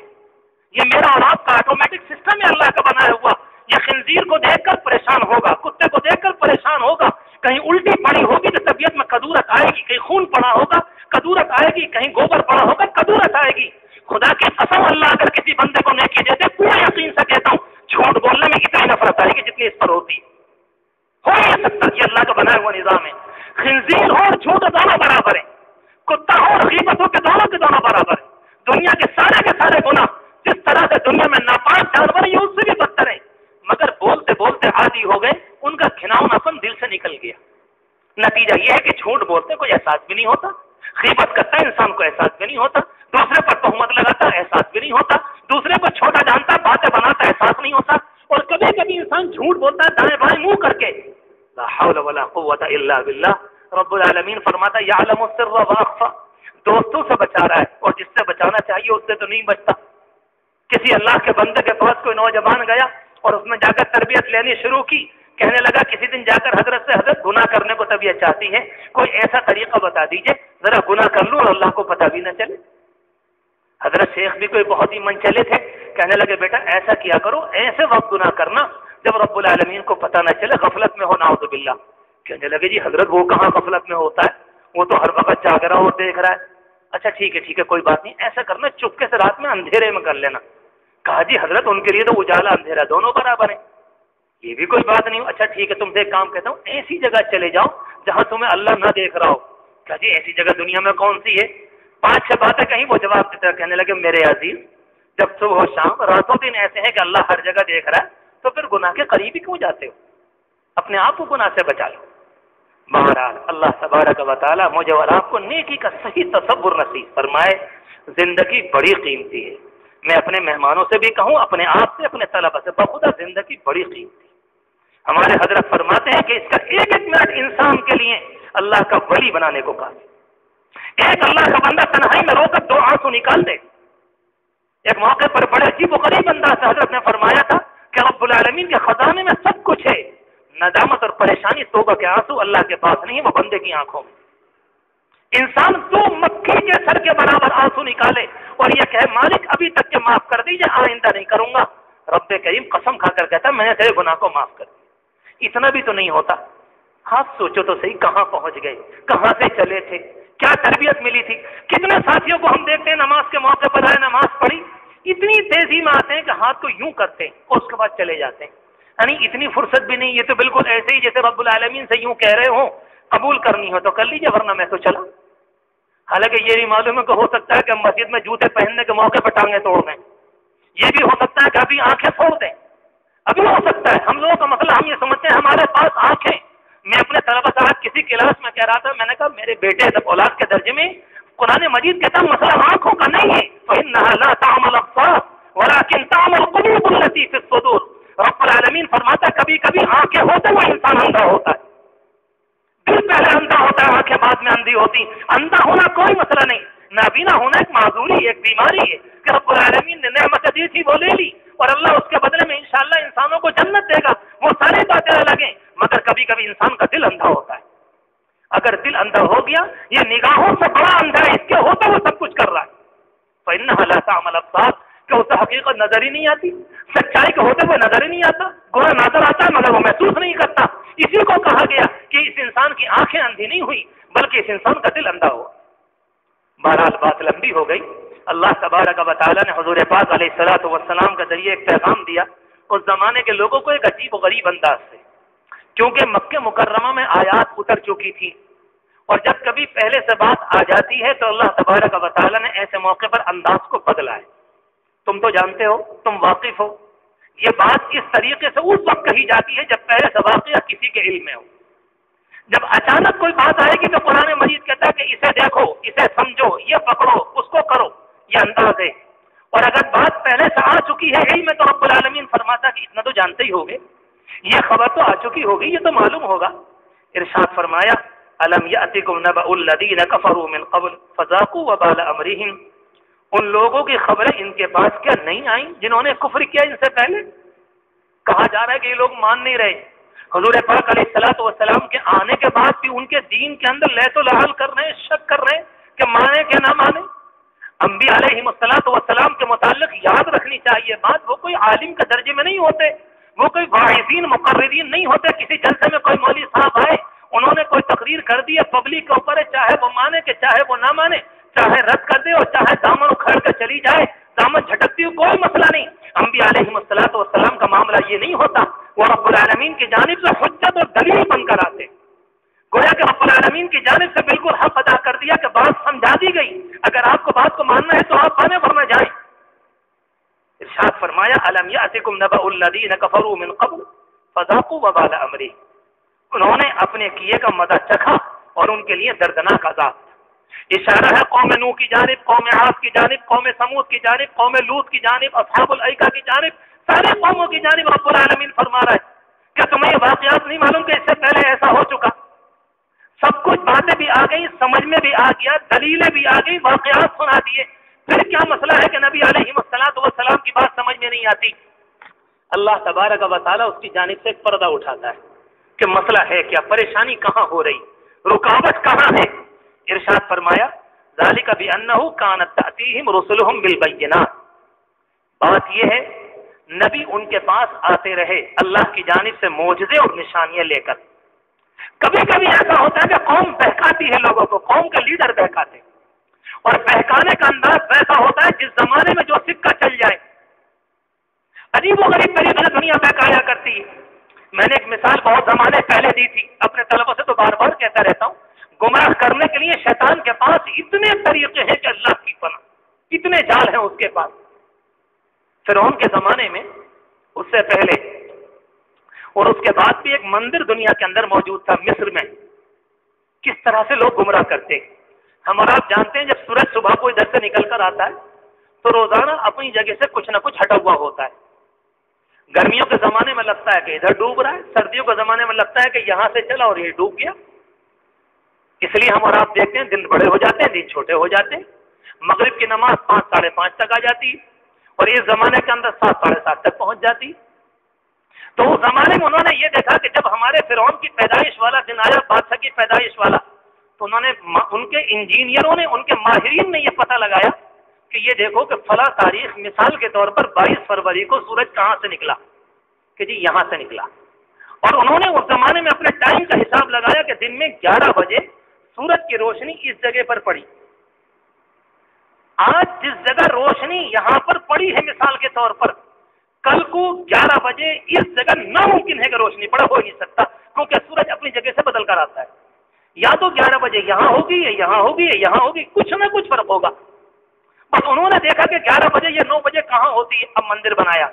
یہ میرا اور آپ کا آٹومیٹک سسٹم ہے اللہ کا بنایا ہوا۔ یہ خنزیر کو دیکھ کر پریشان ہوگا، کتے کو دیکھ کر پریشان ہوگا، کہیں الٹی پڑی ہوگی تو طبیعت میں کدورت آئے گی، کہیں خون پڑا ہوگا کدورت آئے گی، کہیں گوبر پڑا ہوگا کدورت آئے گی۔ خدا کی قسم اللہ اگر کسی بندے کو نیکی دیتے پورا یقین سے کہتا ہوں جھوٹ بولنے میں اتنی نفرت آئے گی جتنی اس پر ہوتی ہو نہیں سکتا کہ اللہ کا بنایا ہوا نظام ہے۔ خنزیر ہو اور جھوٹ دونوں برابر ہیں، کتا ہو اور غیبت ہو کے دونوں برابر ہیں۔ دنیا کے سارے گناہ جس طرح سے دنیا میں ناپاک جانور ہیں اس سے بھی بدتر ہیں، مگر بولتے بولتے عادی ہو گئے، ان کا گھناؤناپن دل سے نکل گیا۔ نتیجہ یہ ہے کہ جھوٹ بولتے کوئی احساس بھی نہیں ہوتا، غیبت کرتا ہے انسان کو احساس بھی نہیں ہوتا، دوسرے پر تہمت لگاتا احساس بھی نہیں ہوتا، دوسرے کو چھوٹا جانتا باتیں بناتا احساس نہیں ہوتا، اور کبھی کبھی انسان جھوٹ بولتا ہے دائیں بائیں منہ کر کے۔ لا حول ولا قوت الا باللہ۔ رب العالمین فرماتا یعلم السر واخفى، دوستوں سے بچا رہا ہے اور جس سے بچانا چاہیے اس سے تو نہیں بچتا۔ کسی اللہ کے بندے کے پاس کوئی نوجوان گیا اور اس نے جا کر تربیت لینی شروع کی، کہنے لگا کسی دن جا کر حضرت سے حضرت گناہ کرنے کو طبیعت چاہتی ہے، کوئی ایسا طریقہ بتا دیجئے ذرا گناہ کر لوں اور اللہ کو پتہ بھی نہ چلے۔ حضرت شیخ بھی کوئی بہت ہی من چلے تھے، کہنے لگے بیٹا ایسا کیا کرو، ایسے وقت گناہ کرنا جب رب العالمین کو پتہ نہ چلے، غفلت میں ہو نعوذ باللہ۔ کہنے لگے جی حضرت وہ کہاں غفلت میں ہوتا ہے، وہ تو ہر وقت جاگ رہا اور دیکھ رہا ہے۔ اچھا ٹھیک ہے کوئی بات نہیں، ایسا کرنا چپکے سے رات میں اندھیرے میں کر لینا۔ کہا جی حضرت ان کے لیے تو اجالا اندھیرا دونوں برابر ہیں، یہ بھی کوئی بات نہیں۔ اچھا ٹھیک ہے تم سے ایک کام کہتا ہوں، ایسی جگہ چلے جاؤ جہاں تمہیں اللہ نہ دیکھ رہا ہو۔ کہا جی ایسی جگہ دنیا میں کون سی ہے؟ 5-6 باتیں کہیں وہ جواب دیتا ہے، کہنے لگے میرے عزیز جب صبح و شام راتوں دن ایسے ہیں کہ اللہ ہر جگہ دیکھ رہا ہے تو پھر گناہ کے قریب ہی کیوں جاتے ہو؟ اپنے آپ کو گناہ سے بچا لو۔ بہرحال اللہ تبارک و تعالی مجھے اور آپ کو نیکی کا صحیح تصور نصیب فرمائے۔ زندگی بڑی قیمتی ہے، میں اپنے مہمانوں سے بھی کہوں، اپنے آپ سے، اپنے طلبہ سے، بخدا زندگی بڑی قیمتی ہے۔ ہمارے حضرت فرماتے ہیں کہ اس کا ایک ایک منٹ انسان کے لیے اللہ کا ولی بنانے کو کافی۔ ایک اللہ کا بندہ تنہائی میں رو کر 2 آنسو نکال دے۔ ایک موقع پر بڑے عجیب و غریب انداز سے حضرت نے فرمایا تھا کہ رب العالمین کے خزانے میں سب کچھ ہے، ندامت اور پریشانی توبہ کے آنسو اللہ کے پاس نہیں، وہ بندے کی آنکھوں میں۔ انسان 2 مکھی کے سر کے برابر آنسو نکالے اور یہ کہے مالک ابھی تک کے معاف کر دیجیے، آئندہ نہیں کروں گا، رب کریم قسم کھا کر کہتا میں نے تیرے گناہ کو معاف کر دیا۔ اتنا بھی تو نہیں ہوتا۔ آپ سوچو تو صحیح، کہاں پہنچ گئے، کہاں سے چلے تھے، کیا تربیت ملی تھی۔ کتنے ساتھیوں کو ہم دیکھتے ہیں نماز کے موقع پر آئے، نماز پڑھی، اتنی تیزی میں آتے ہیں کہ ہاتھ کو یوں کرتے ہیں اور اس کے بعد چلے جاتے ہیں، یعنی اتنی فرصت بھی نہیں۔ یہ تو بالکل ایسے ہی جیسے رب العالمین سے یوں کہہ رہے ہوں قبول کرنی ہو تو کر لیجیے ورنہ میں تو چلا۔ حالانکہ یہ بھی معلوم ہے کہ ہو سکتا ہے کہ ہم مسجد میں جوتے پہننے کے موقع پر ٹانگیں توڑ دیں، یہ بھی ہو سکتا ہے کہ ابھی آنکھیں پھوڑ دیں، ابھی ہو سکتا ہے۔ ہم لوگوں کا مسئلہ ہم یہ سمجھتے ہیں ہمارے پاس آنکھیں۔ میں اپنے طلبہ صاحب کسی کلاس میں کہہ رہا تھا، میں نے کہا میرے بیٹے جب اولاد کے درجے میں قرآن مجید کہتا مسئلہ آنکھوں کا نہیں ہے، فَإِنَّهَا لَا تَعْمَى الْأَبْصَارُ وَلَكِنْ تَعْمَى الْقُلُوبُ الَّتِي فِي الصُّدُورِ۔ رب العالمین فرماتا کبھی کبھی آنکھیں ہوتے وہ انسان اندھا ہوتا ہے، دل پہلے اندھا ہوتا ہے، آنکھیں بعد میں اندھی ہوتی۔ اندھا ہونا کوئی مسئلہ نہیں، نابینا ہونا ایک معذوری، ایک بیماری ہے کہ رب العالمین نے نعمت دی تھی وہ لے لی اور اللہ اس کے بدلے میں انشاءاللہ انسانوں کو جنت دے گا، وہ ساری باتیں لگیں، مگر کبھی کبھی انسان کا دل اندھا ہوتا ہے۔ اگر دل اندھا ہو گیا، یہ نگاہوں سے بڑا اندھا ہے، اس کے ہوتا وہ سب کچھ کر رہا ہے۔ فَإِنَّهَا لَا تَعْمَى الْأَبْصَارُ، کہ اسے حقیقت نظر ہی نہیں آتی، سچائی کے ہوتے ہوئے نظر ہی نہیں آتا، گناہ نظر آتا ہے مگر وہ محسوس نہیں کرتا۔ اسی کو کہا گیا کہ اس انسان کی آنکھیں اندھی نہیں ہوئی بلکہ اس انسان کا دل اندھا ہوا۔ بہرحال بات لمبی ہو گئی۔ اللہ تبارک و تعالیٰ نے حضور پاک علیہ الصلوۃ والسلام کے ذریعے ایک پیغام دیا اس زمانے کے لوگوں کو ایک عجیب و غریب انداز سے، کیونکہ مکہ مکرمہ میں آیات اتر چکی تھی اور جب کبھی پہلے سے بات آ جاتی ہے تو اللہ تبارک و تعالیٰ نے ایسے موقع پر انداز کو بدلا ہے۔ تم تو جانتے ہو، تم واقف ہو، یہ بات اس طریقے سے اس وقت کہی جاتی ہے جب پہلے سے واقعہ کسی کے علم میں ہو۔ جب اچانک کوئی بات آئے گی تو قرآن مجید کہتا ہے کہ اسے دیکھو، اسے سمجھو، یہ پکڑو، اس کو کرو، یہ انداز ہے۔ اور اگر بات پہلے سے آ چکی ہے علم میں تو رب العالمین فرماتا کہ اتنا تو جانتے ہی ہوگے، یہ خبر تو آ چکی ہوگی، یہ تو معلوم ہوگا۔ ارشاد فرمایا الم یأتکم نبأ الذین کفروا من قبل فذاقوا وبال امرہم، ان لوگوں کی خبریں ان کے پاس کیا نہیں آئیں جنہوں نے کفر کیا ان سے پہلے؟ کہا جا رہا ہے کہ یہ لوگ مان نہیں رہے، حضور پاک علیہ الصلوۃ والسلام کے آنے کے بعد بھی ان کے دین کے اندر لہت و لحال کر رہے ہیں، شک کر رہے ہیں کہ مانے کہ نہ مانے۔ انبیاء علیہ الصلوۃ والسلام کے متعلق یاد رکھنی چاہیے بات، وہ کوئی عالم کے درجے میں نہیں ہوتے، وہ کوئی واعظین مقررین نہیں ہوتے۔ کسی جلسے میں کوئی مولوی صاحب آئے، انہوں نے کوئی تقریر کر دی ہے پبلک کے اوپر ہے، چاہے وہ مانے کہ چاہے وہ نہ مانے، چاہے رد کر دے اور چاہے دامن اکھاڑ کر چلی جائے، دامن جھٹکتی ہو، کوئی مسئلہ نہیں۔ انبیاء علیہ الصلوۃ والسلام کا معاملہ یہ نہیں ہوتا، وہ رب العالمین کی جانب سے حجت اور دلیل بن کر آتے، گویا کہ رب العالمین کی جانب سے بالکل حق ادا کر دیا کہ بات سمجھا دی گئی، اگر آپ کو بات کو ماننا ہے تو آپ مانے ورنہ جائیں۔ ارشاد فرمایا الم یأتکم نبأ الذین کفروا من قبل فذاقوا وبال امرہم، انہوں نے اپنے کیے کا مزہ چکھا اور ان کے لیے دردناک عذاب۔ اشارہ ہے قوم نوح کی جانب، قوم عاد کی جانب، قوم سمود کی جانب، قوم لوط کی جانب، اصحاب الایکہ کی جانب، سارے قوموں کی جانب رب العالمین فرما رہا ہے کیا تمہیں یہ واقعات نہیں معلوم کہ اس سے پہلے ایسا ہو چکا؟ سب کچھ باتیں بھی آ گئی، سمجھ میں بھی آ گیا، دلیلیں بھی آ گئی، واقعات سنا دیے، پھر کیا مسئلہ ہے کہ نبی علیہ الصلوۃ والسلام کی بات سمجھ میں نہیں آتی؟ اللہ تبارک و تعالیٰ اس کی جانب سے ایک پردہ اٹھاتا ہے کہ مسئلہ ہے کیا، پریشانی کہاں ہو رہی، رکاوٹ کہاں ہے؟ ارشاد فرمایا ذالک بأنہ کانت تأتیہم رسلہم بالبینات، بات یہ ہے نبی ان کے پاس آتے رہے اللہ کی جانب سے معجزے اور نشانیاں لے کر۔ کبھی کبھی ایسا ہوتا ہے کہ قوم بہکاتی ہے لوگوں کو، قوم کے لیڈر بہکاتے، اور بہکانے کا انداز ویسا ہوتا ہے جس زمانے میں جو سکہ چل جائے، عجیب و غریب طریقے سے دنیا بہکایا کرتی ہے۔ میں نے ایک مثال بہت زمانے پہلے دی تھی، اپنے طلبوں سے تو بار بار کہتا رہتا ہوں، گمراہ کرنے کے لیے شیطان کے پاس اتنے طریقے ہیں کہ اللہ کی پناہ، اتنے جال ہیں اس کے پاس۔ فرعون کے زمانے میں، اس سے پہلے اور اس کے بعد بھی ایک مندر دنیا کے اندر موجود تھا مصر میں، کس طرح سے لوگ گمراہ کرتے ہیں. ہم اور آپ جانتے ہیں جب سورج صبح کو ادھر سے نکل کر آتا ہے تو روزانہ اپنی جگہ سے کچھ نہ کچھ ہٹا ہوا ہوتا ہے. گرمیوں کے زمانے میں لگتا ہے کہ ادھر ڈوب رہا ہے, سردیوں کے زمانے میں لگتا ہے کہ یہاں سے چلا اور یہ ڈوب گیا. اس لیے ہم اور آپ دیکھتے ہیں دن بڑے ہو جاتے ہیں, دن چھوٹے ہو جاتے ہیں. مغرب کی نماز 5 ساڑھے 5 تک آ جاتی ہے اور اس زمانے کے اندر 7 ساڑھے 7 تک پہنچ جاتی. تو اس زمانے میں انہوں نے یہ دیکھا کہ جب ہمارے فرعون کی پیدائش والا دن آیا, بادشاہ کی پیدائش والا, تو انہوں نے ان کے انجینئروں نے, ان کے ماہرین نے یہ پتہ لگایا کہ یہ دیکھو کہ فلاں تاریخ مثال کے طور پر 22 فروری کو سورج کہاں سے نکلا, کہ جی یہاں سے نکلا. اور انہوں نے اس زمانے میں اپنے ٹائم کا حساب لگایا کہ دن میں 11 بجے سورج کی روشنی اس جگہ پر پڑی. آج جس جگہ روشنی یہاں پر پڑی ہے مثال کے طور پر, کل کو 11 بجے اس جگہ ناممکن ہے کہ روشنی پڑا, ہو نہیں سکتا, کیونکہ سورج اپنی جگہ سے بدل کر آتا ہے. یا تو 11 بجے یہاں ہوگی, یا یہاں ہوگی, یا یہاں ہوگی, کچھ نہ کچھ فرق ہوگا. بس انہوں نے دیکھا کہ 11 بجے یا 9 بجے کہاں ہوتی ہے. اب مندر بنایا,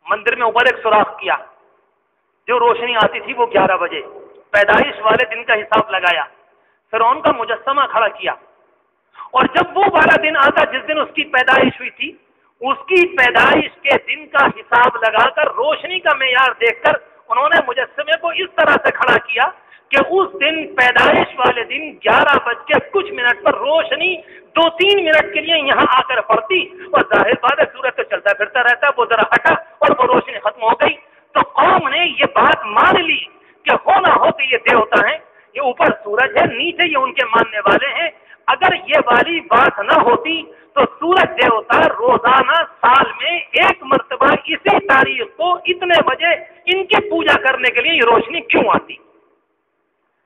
مندر میں اوپر ایک سوراخ کیا, جو روشنی آتی تھی وہ 11 بجے. پیدائش والے دن کا حساب لگایا, فرعون کا مجسمہ کھڑا کیا, اور جب وہ والا دن آتا جس دن اس کی پیدائش ہوئی تھی, اس کی پیدائش کے دن کا حساب لگا کر روشنی کا معیار دیکھ کر انہوں نے مجسمے کو اس طرح سے کھڑا کیا کہ اس دن پیدائش والے دن 11 بج کے کچھ منٹ پر روشنی 2-3 منٹ کے لیے یہاں آ کر پڑتی, اور ظاہر بات ہے سورج تو چلتا پھرتا رہتا, وہ ذرا ہٹا اور وہ روشنی ختم ہو گئی. تو قوم نے یہ بات مان لی کہ ہونا ہو کہ یہ دیوتا ہیں, یہ اوپر سورج ہے, نیچے یہ ان کے ماننے والے ہیں. اگر یہ والی بات نہ ہوتی تو سورج دیوتا روزانہ سال میں ایک مرتبہ اسی تاریخ کو اتنے بجے ان کی پوجا کرنے کے لیے یہ روشنی کیوں آتی.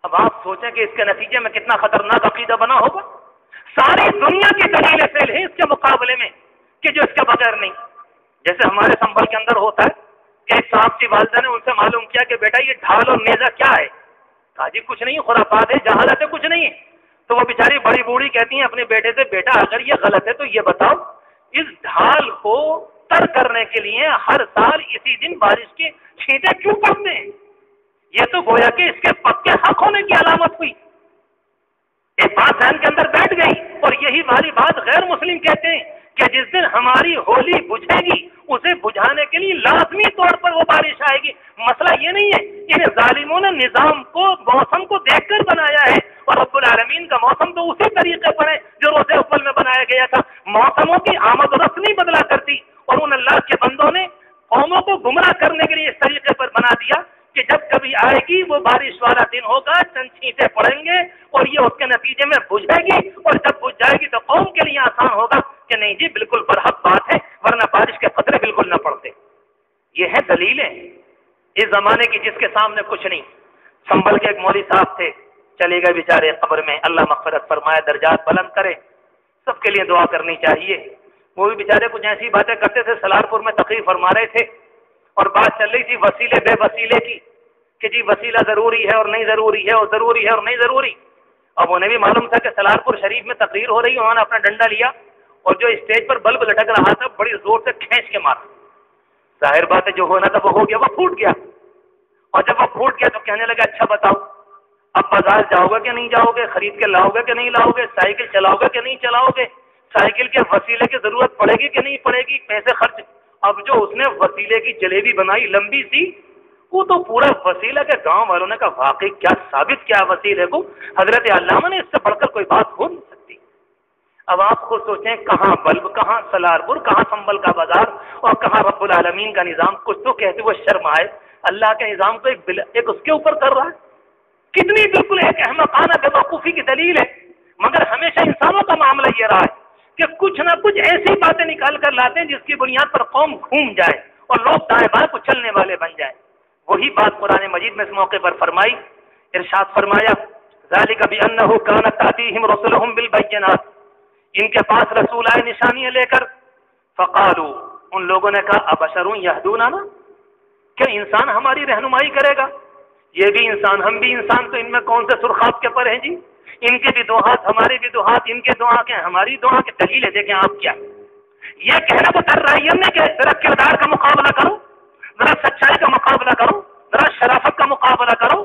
اب آپ سوچیں کہ اس کے نتیجے میں کتنا خطرناک عقیدہ بنا ہوگا. ساری دنیا کی دلیلیں فیل ہیں اس کے مقابلے میں کہ جو اس کے بغیر نہیں. جیسے ہمارے سنبھل کے اندر ہوتا ہے کہ ایک صاحب کی والدہ نے ان سے معلوم کیا کہ بیٹا یہ ڈھال اور نیزہ کیا ہے. کہا جی کچھ نہیں, خرافات ہے, جہالت ہے, کچھ نہیں ہے. تو وہ بیچاری بڑی بوڑھی کہتی ہیں اپنے بیٹے سے, بیٹا اگر یہ غلط ہے تو یہ بتاؤ اس ڈھال کو تر کرنے کے لیے ہر سال اسی دن بارش کے چھینٹے کیوں پڑتے ہیں؟ یہ تو گویا کہ اس کے پکے حق ہونے کی علامت ہوئی. ایک بات ذہن کے اندر بیٹھ گئی, اور یہی والی بات غیر مسلم کہتے ہیں کہ جس دن ہماری ہولی بجھے گی اسے بجھانے کے لیے لازمی طور پر وہ بارش آئے گی. مسئلہ یہ نہیں ہے, ان ظالموں نے نظام کو, موسم کو دیکھ کر بنایا ہے, اور رب العالمین کا موسم تو اسی طریقے پر ہے جو روز اول میں بنایا گیا تھا. موسموں کی آمد و رفت نہیں بدلا کرتی, اور ان اللہ کے بندوں نے قوموں کو گمراہ کرنے کے لیے اس طریقے پر بنا دیا کہ جب کبھی آئے گی وہ بارش والا دن ہوگا, چند چھینٹے پڑیں گے اور یہ اس کے نتیجے میں بجھے گی, اور جب بجھ جائے گی تو قوم کے لیے آسان ہوگا کہ نہیں جی بالکل برحق بات ہے, ورنہ بارش کے قطرے بالکل نہ پڑتے. یہ ہے دلیلیں اس زمانے کی جس کے سامنے کچھ نہیں. سنبھل کے ایک مولوی صاحب تھے, چلے گئے بیچارے قبر میں, اللہ مغفرت فرمائے, درجات بلند کرے. سب کے لیے دعا کرنی چاہیے. وہ بھی بیچارے کچھ ایسی باتیں کرتے تھے, سلارپور میں تقریر فرما رہے تھے اور بات چل رہی تھی وسیلے بے وسیلے کی کہ جی وسیلہ ضروری ہے اور نہیں ضروری ہے, اور ضروری ہے اور نہیں ضروری. اب انہیں بھی معلوم تھا کہ سلارپور شریف میں تقریر ہو رہی ہے, انہوں نے اپنا ڈنڈا لیا اور جو اسٹیج پر بلب لٹک رہا تھا بڑی زور سے کھینچ کے مارا. ظاہر بات ہے جو ہونا تھا وہ ہو گیا, وہ پھوٹ گیا. اور جب وہ پھوٹ گیا تو کہنے لگا اچھا بتاؤ اب بازار جاؤ گے کہ نہیں جاؤ گے, خرید کے لاؤ گے کہ نہیں لاؤ گے, سائیکل چلاؤ گے کہ نہیں چلاؤ گے, سائیکل کے وسیلے کی ضرورت پڑے گی کہ نہیں پڑے گی, پیسے خرچ. اب جو اس نے وسیلے کی جلیبی بنائی لمبی سی, وہ تو پورا وسیلہ کے گاؤں والوں نے کہا واقعی کیا ثابت کیا وسیلے کو, حضرت علامہ نے, اس سے بڑھ کر کوئی بات ہو نہیں سکتی. اب آپ خود سوچیں کہاں بلب, کہاں سلارپور, کہاں سنبل کا بازار, اور کہاں رب العالمین کا نظام. کچھ تو کہتے ہوئے شرم آئے, اللہ کے نظام کو ایک اس کے اوپر کر رہا ہے. کتنی بالکل ایک احمقانہ بے وقوفی کی دلیل ہے. مگر ہمیشہ انسانوں کا معاملہ یہ رہا ہے کہ کچھ نہ کچھ ایسی باتیں نکال کر لاتے ہیں جس کی بنیاد پر قوم گھوم جائے اور لوگ دائیں بائیں کو چلنے والے بن جائیں. وہی بات قرآن مجید میں اس موقع پر فرمائی, ارشاد فرمایا ذالک بأنہ کانت تأتیہم رسلہم بالبینات, ان کے پاس رسول آئے نشانیاں لے کر, فقالوا, ان لوگوں نے کہا ابشر یہدوننا, کیا انسان ہماری رہنمائی کرے گا؟ یہ بھی انسان, ہم بھی انسان, تو ان میں کون سے سرخاب کے پر ہیں جی؟ ان کے بھی دو ہاتھ, ہمارے بھی دو ہاتھ, ان کے دو آنکھیں, ہماری دو آنکھیں. دلیل ہے دیکھیں آپ کیا یہ کہنا وہ کر رہی ہے کہ ذرا کردار کا مقابلہ کرو, ذرا سچائی کا مقابلہ کرو, ذرا شرافت کا مقابلہ کرو.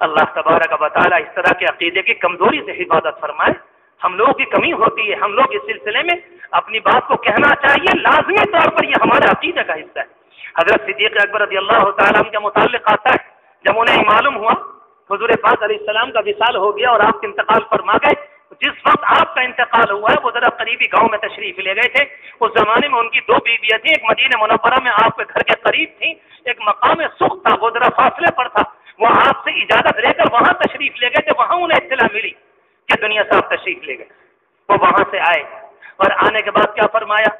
اللہ تبارک و تعالیٰ اس طرح کے عقیدے کی کمزوری سے حفاظت فرمائے. ہم لوگوں کی کمی ہوتی ہے، ہم لوگ اس سلسلے میں اپنی بات کو کہنا چاہیے، لازمی طور پر یہ ہمارے عقیدے کا حصہ ہے. حضرت صدیق اکبر رضی اللہ تعالیٰ عنہ کے متعلق آتا ہے، جب انہیں معلوم ہوا حضور پاک علیہ السلام کا وصال ہو گیا اور آپ کے انتقال فرما گئے، جس وقت آپ کا انتقال ہوا ہے وہ ذرا قریبی گاؤں میں تشریف لے گئے تھے. اس زمانے میں ان کی 2 بیویاں تھیں، ایک مدینہ منورہ میں آپ کے گھر کے قریب تھیں، ایک مقام سخت تھا وہ ذرا فاصلے پر تھا. وہ آپ سے اجازت لے کر وہاں تشریف لے گئے تھے. وہاں انہیں اطلاع ملی کہ دنیا صاحب تشریف لے گئے. وہ وہاں سے آئے اور آنے کے بعد کیا فرمایا؟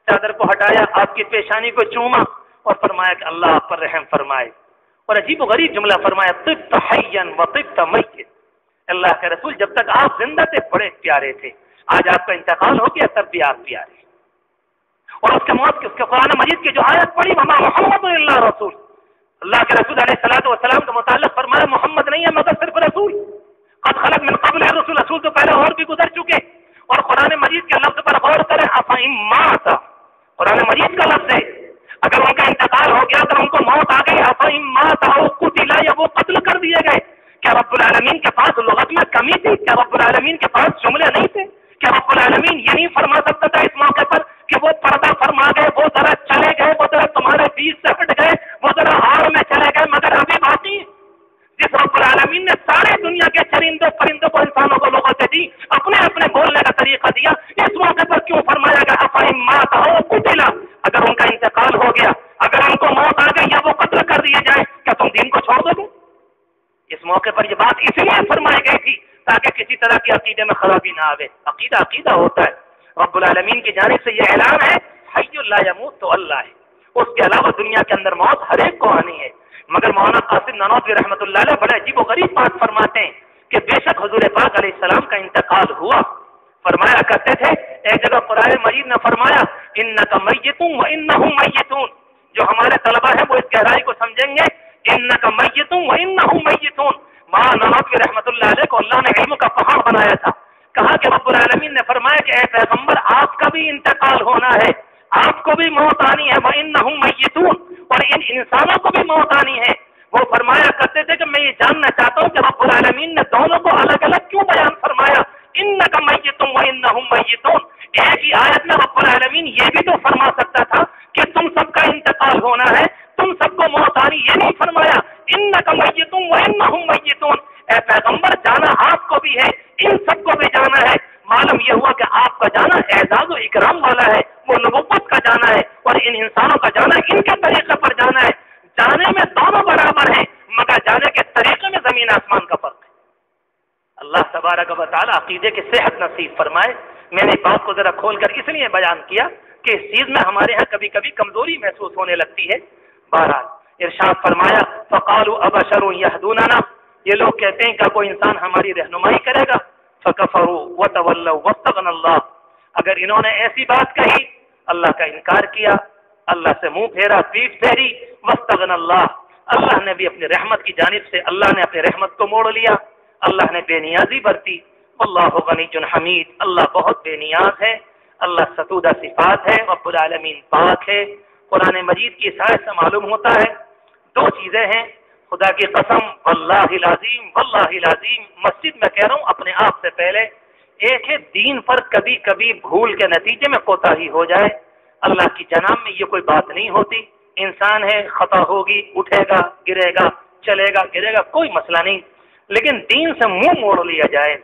چادر کو ہٹایا، آپ کی پیشانی کو چوما اور فرمایا کہ اللہ آپ پر رحم فرمائے. اور عجیب و غریب جملہ فرمایا، طبت حیا وطبت میت. اللہ کے رسول جب تک آپ زندہ تھے بڑے پیارے تھے، آج آپ کا انتقال ہو گیا تب بھی آپ پیارے. اور اس کے موت کی، اس کے قرآن مجید کی جو آیت پڑھی، وما محمد الا رسول، اللہ کے رسول علیہ الصلوۃ والسلام کے متعلق فرمایا محمد نہیں ہے مگر صرف رسول. قد خلت من قبل الرسول، رسول تو پہلے اور بھی گزر چکے. اور قرآن مجید کے لفظ پر غور کریں، افئن مات، قرآن مجید کا لفظ ہے، اگر ان کا انتقال ہو گیا، اگر ان کو موت آ گئی، افئن مات او قتل، یا وہ قتل کر دیے گئے. کیا رب العالمین کے پاس لغت میں کمی تھی؟ کیا رب العالمین کے پاس جملے نہیں تھے؟ کیا رب العالمین یہ نہیں فرما سکتا تھا اس موقع پر کہ وہ پردہ فرما گئے، وہ ذرا چلے گئے، وہ ذرا تمہارے بیچ سے ہٹ گئے، وہ ذرا ہار میں چلے گئے، مگر ابھی باقی؟ جس رب العالمین نے سارے دنیا کے چرندوں پرندوں کو، انسانوں کو لغتیں دی، اپنے اپنے بولنے کا طریقہ دیا، اس موقع پر کیوں فرمایا گیا افئن مات او قتل؟ اگر ان کا انتقال ہو گیا، اگر ان کو موت آ گئی یا وہ قتل کر دیے جائے، کیا تم دین کو چھوڑ دو گے؟ اس موقع پر یہ بات اس لیے فرمائی گئی تھی تاکہ کسی طرح کی عقیدے میں خرابی نہ آوے. عقیدہ عقیدہ ہوتا ہے. رب العالمین کی جانب سے یہ اعلان ہے، حی لا یموت تو اللہ ہے، اس کے علاوہ دنیا کے اندر موت ہر ایک کو آنی ہے. مگر مولانا قاسم نانوتوی رحمۃ اللہ علیہ بڑے عجیب و غریب بات فرماتے ہیں کہ بے شک حضور پاک علیہ السلام کا انتقال ہوا. فرمایا کرتے تھے، ایک جگہ قرآن مجید نے فرمایا انک میت وانہم میتون. جو ہمارے طلبہ ہیں وہ اس گہرائی کو سمجھیں گے، انک میت وانہم میتون. مولانا نانوتوی رحمۃ اللہ علیہ کو اللہ نے علم کا پہاڑ بنایا تھا. کہا کہ رب العالمین نے فرمایا کہ اے پیغمبر آپ کا بھی انتقال ہونا ہے، آپ کو بھی موت آنی ہے، وانہم میتون، اور ان انسانوں کو بھی موت آنی ہے. وہ فرمایا کرتے تھے کہ میں یہ جاننا چاہتا ہوں کہ رب العالمین نے دونوں کو الگ الگ کیوں بیان فرمایا، انک میت وانہم میتون. ایک ہی آیت میں رب العالمین یہ بھی تو فرما سکتا تھا کہ تم سب کا انتقال ہونا ہے، تم سب کو موت آنی، یہ نہیں فرمایا انک میت وانہم میتون. اے پیغمبر جانا آپ کو بھی ہے، ان سب کو بھی جانا ہے. معلوم یہ ہوا کہ آپ کا جانا اعزاز و اکرام والا ہے، وہ نبوت کا جانا ہے، اور ان انسانوں کا جانا ان کے طریقے پر جانا ہے. جانے میں دونوں برابر ہیں، مگر جانے کے طریقے میں زمین آسمان کا فرق ہے. اللہ تبارک و تعالی عقیدے کی صحت نصیب فرمائے. میں نے بات کو ذرا کھول کر اس لیے بیان کیا کہ اس چیز میں ہمارے ہاں کبھی کبھی کمزوری محسوس ہونے لگتی ہے. بہرحال ارشاد فرمایا فقالوا ابشر یہدوننا، یہ لوگ کہتے ہیں کہ کوئی انسان ہماری رہنمائی کرے گا. فکفروا وتولوا واستغنى اللہ، اگر انہوں نے ایسی بات کہی، اللہ کا انکار کیا، اللہ سے منہ پھیرا، پیٹھ پھیری، واستغنى اللہ، اللہ نے بھی اپنی رحمت کی جانب سے اللہ نے اپنی رحمت کو موڑ لیا، اللہ نے بے نیازی برتی. واللہ غنی حمید، اللہ بہت بے نیاز ہے، اللہ ستودہ صفات ہے، رب العالمین پاک ہے. قرآن مجید کی سائے سے معلوم ہوتا ہے 2 چیزیں ہیں. خدا کی قسم، واللہ العظیم، واللہ العظیم، مسجد میں کہہ رہا ہوں اپنے آپ سے پہلے، ایک ہے دین پر کبھی کبھی بھول کے نتیجے میں کوتاہی ہو جائے. اللہ کی جناب میں یہ کوئی بات نہیں ہوتی. انسان ہے، خطا ہوگی، اٹھے گا، گرے گا، چلے گا، گرے گا، کوئی مسئلہ نہیں. لیکن دین سے منہ موڑ لیا جائے،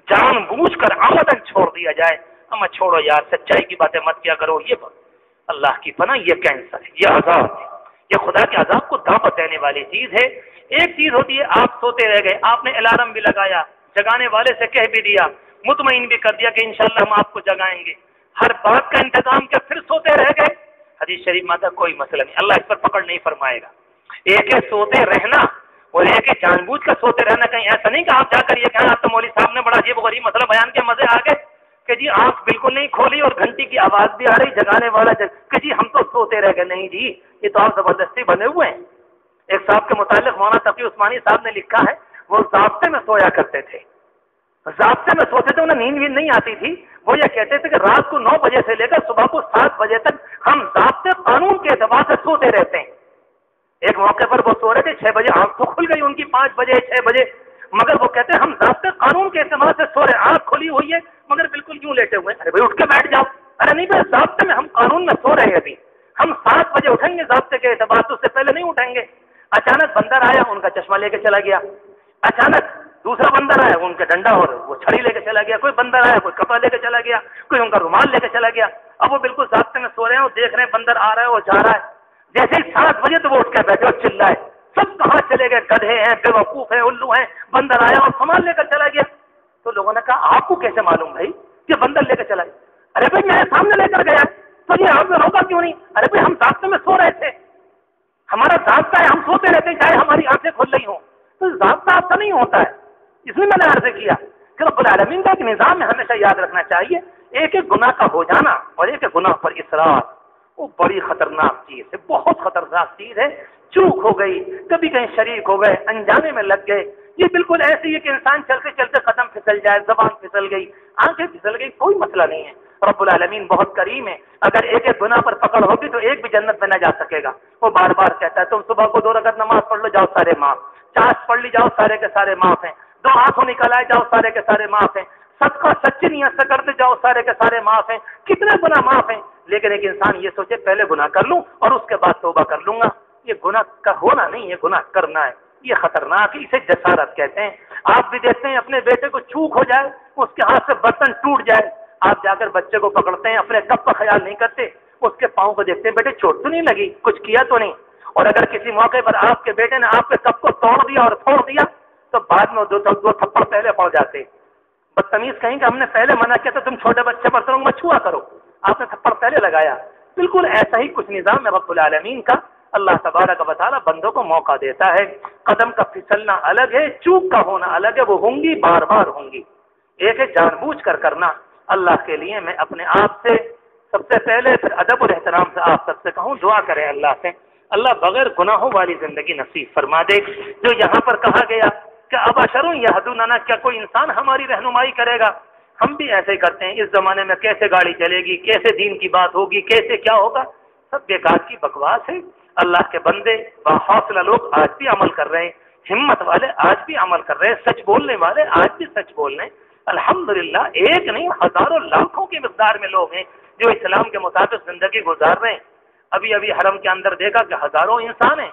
جان بوجھ کر آمدن چھوڑ دیا جائے، ہمیں چھوڑو یار، سچائی کی باتیں مت کیا کرو، یہ بات اللہ کی پناہ، یہ کینسر ہے، یہ عذاب ہے، یہ خدا کے عذاب کو دعوت دینے والی چیز ہے. ایک چیز ہوتی ہے آپ سوتے رہ گئے، آپ نے الارم بھی لگایا، جگانے والے سے کہہ بھی دیا، مطمئن بھی کر دیا کہ انشاءاللہ ہم آپ کو جگائیں گے، ہر بات کا انتظام کیا پھر سوتے رہ گئے؟ حدیث شریف میں آتا کوئی مسئلہ نہیں، اللہ اس پر پکڑ نہیں فرمائے گا. ایک ہے سوتے رہنا اور ایک ہے جان بوجھ کر سوتے رہنا. کہیں ایسا نہیں کہ آپ جا کر یہ کہیں آپ تو مولوی صاحب نے بڑا عجیب و غریب مسئلہ بیان کیا، مزے آ گئے کہ جی آنکھ بالکل نہیں کھولی اور گھنٹی کی آواز بھی آ رہی، جگانے والا کہ جی ہم تو سوتے رہ گئے. نہیں جی، یہ تو آپ زبردستی بنے ہوئے ہیں. ایک صاحب کے متعلق مولانا تقی عثمانی صاحب نے لکھا ہے، وہ ضابطے میں سویا کرتے تھے، ضابطے میں سوتے تھے، انہیں نیند نہیں آتی تھی. وہ یہ کہتے تھے کہ رات کو 9 بجے سے لے کر صبح کو 7 بجے تک ہم ضابطے قانون کے اعتبار سے سوتے رہتے ہیں. ایک موقع پر وہ سو رہے تھے 6 بجے آنکھ تو کھل گئی ان کی 5 بجے 6 بجے، مگر وہ کہتے ہیں ہم ضابطے قانون کے اعتبار سے سو رہے، آنکھ کھلی ہوئی ہے مگر بالکل یوں لیٹے ہوئے. ارے بھائی اٹھ کے بیٹھ جاؤ. ارے نہیں بھائی ضابطے میں، ہم قانون میں سو رہے ہیں، ابھی ہم 7 بجے اٹھیں گے ضابطے کے اعتبار سے، اس سے پہلے نہیں اٹھیں گے. اچانک بندر آیا، ان کا چشمہ لے کے چلا گیا. اچانک دوسرا بندر آیا، وہ ان کا ڈنڈا اور وہ چھڑی لے کے چلا گیا. کوئی بندر آیا، کوئی کپڑا لے کے چلا گیا، کوئی ان کا رومال لے کے چلا گیا. اب وہ بالکل ضابطے میں سو رہے ہیں اور دیکھ رہے ہیں بندر آ رہا ہے اور جا رہا ہے. جیسے ہی 7 بجے تو وہ اٹھ کے بیٹھے اور چلائے، سب کہاں چلے گئے، گدھے ہیں، بے وقوف ہیں، الو ہیں. بندر آیا اور سامان لے کر چلا گیا. تو لوگوں نے کہا آپ کو کیسے معلوم بھائی کہ بندر لے کے چلا گیا؟ ارے بھائی میرے سامنے لے کر گیا، تو یہ آپ میں روکا کیوں نہیں؟ ارے بھائی ہم ضابطے میں سو رہے تھے، ہمارا ضابطہ ہے، ہم سوتے رہتے ہیں چاہے ہماری آنکھیں کھل رہی ہوں. تو ضابطہ آپ کا نہیں ہوتا ہے. اس لیے میں نے عرض کیا کہ رب العالمین کا ایک نظام میں ہمیشہ یاد رکھنا چاہیے، ایک ایک گناہ کا ہو جانا اور ایک ایک گناہ پر اصرار، وہ بڑی خطرناک چیز ہے، بہت خطرناک چیز ہے. چوک ہو گئی، کبھی کہیں شریک ہو گئے، انجانے میں لگ گئے، یہ بالکل ایسی ہے کہ انسان چلتے چلتے قدم پھسل جائے، زبان پھسل گئی، آنکھیں پھسل گئی، کوئی مسئلہ نہیں ہے. رب العالمین بہت کریم ہے، اگر ایک ایک گناہ پر پکڑ ہوگی تو ایک بھی جنت میں نہ جا سکے گا. وہ بار بار کہتا ہے تم صبح کو 2 رکعت نماز پڑھ لو، جاؤ سارے معاف. 4 پڑھ لی، جاؤ سارے کے سارے معاف ہیں. 2 آنکھوں نکل آئے، جاؤ سارے کے سارے معاف ہیں. صدقہ سچی نیت سے کرتے جاؤ، سارے کے سارے معاف ہیں. کتنے گناہ معاف ہیں. لیکن ایک انسان یہ سوچے پہلے گناہ کر لوں اور اس کے بعد توبہ کر لوں گا، یہ گناہ کا ہونا نہیں ہے، گناہ کرنا ہے. یہ خطرناک ہے، اسے جسارت کہتے ہیں. آپ بھی دیکھتے ہیں اپنے بیٹے کو چوک ہو جائے، اس کے ہاتھ سے برتن ٹوٹ جائے، آپ جا کر بچے کو پکڑتے ہیں، اپنے کپ کا خیال نہیں کرتے، اس کے پاؤں کو دیکھتے ہیں بیٹے چوٹ تو نہیں لگی، کچھ کیا تو نہیں. اور اگر کسی موقع پر آپ کے بیٹے نے آپ کے کپ کو توڑ دیا اور پھوڑ دیا تو بعد میں 2 تھپڑ پہلے پڑ جاتے. بدتمیز کہیں کہ ہم نے پہلے منع کیا تو تم چھوٹے بچے پر تم چھوا کرو، آپ نے تھپڑ پہلے لگایا. بالکل ایسا ہی کچھ نظام ہے رب العالمین کا. اللہ تبارک و تعالی بندوں کو موقع دیتا ہے. قدم کا پھسلنا الگ ہے، چوک کا ہونا الگ ہے، وہ ہوں گی، بار بار ہوں گی. ایک ہے جان بوجھ کر کرنا. اللہ کے لیے میں اپنے آپ سے سب سے پہلے، پھر ادب اور احترام سے آپ سب سے کہوں، دعا کریں اللہ سے، اللہ بغیر گناہوں والی زندگی نصیب فرما دے. جو یہاں پر کہا گیا کہ ابشر یہدوننا، کیا کوئی انسان ہماری رہنمائی کرے گا؟ ہم بھی ایسے ہی کرتے ہیں. اس زمانے میں کیسے گاڑی چلے گی، کیسے دین کی بات ہوگی، کیسے کیا ہوگا، سب بیکار کی بکواس ہے. اللہ کے بندے باحوصلہ لوگ آج بھی عمل کر رہے ہیں، ہمت والے آج بھی عمل کر رہے ہیں، سچ بولنے والے آج بھی سچ بول رہے ہیں. الحمدللہ ایک نہیں ہزاروں لاکھوں کی مقدار میں لوگ ہیں جو اسلام کے مطابق زندگی گزار رہے ہیں. ابھی ابھی حرم کے اندر دیکھا کہ ہزاروں انسان ہیں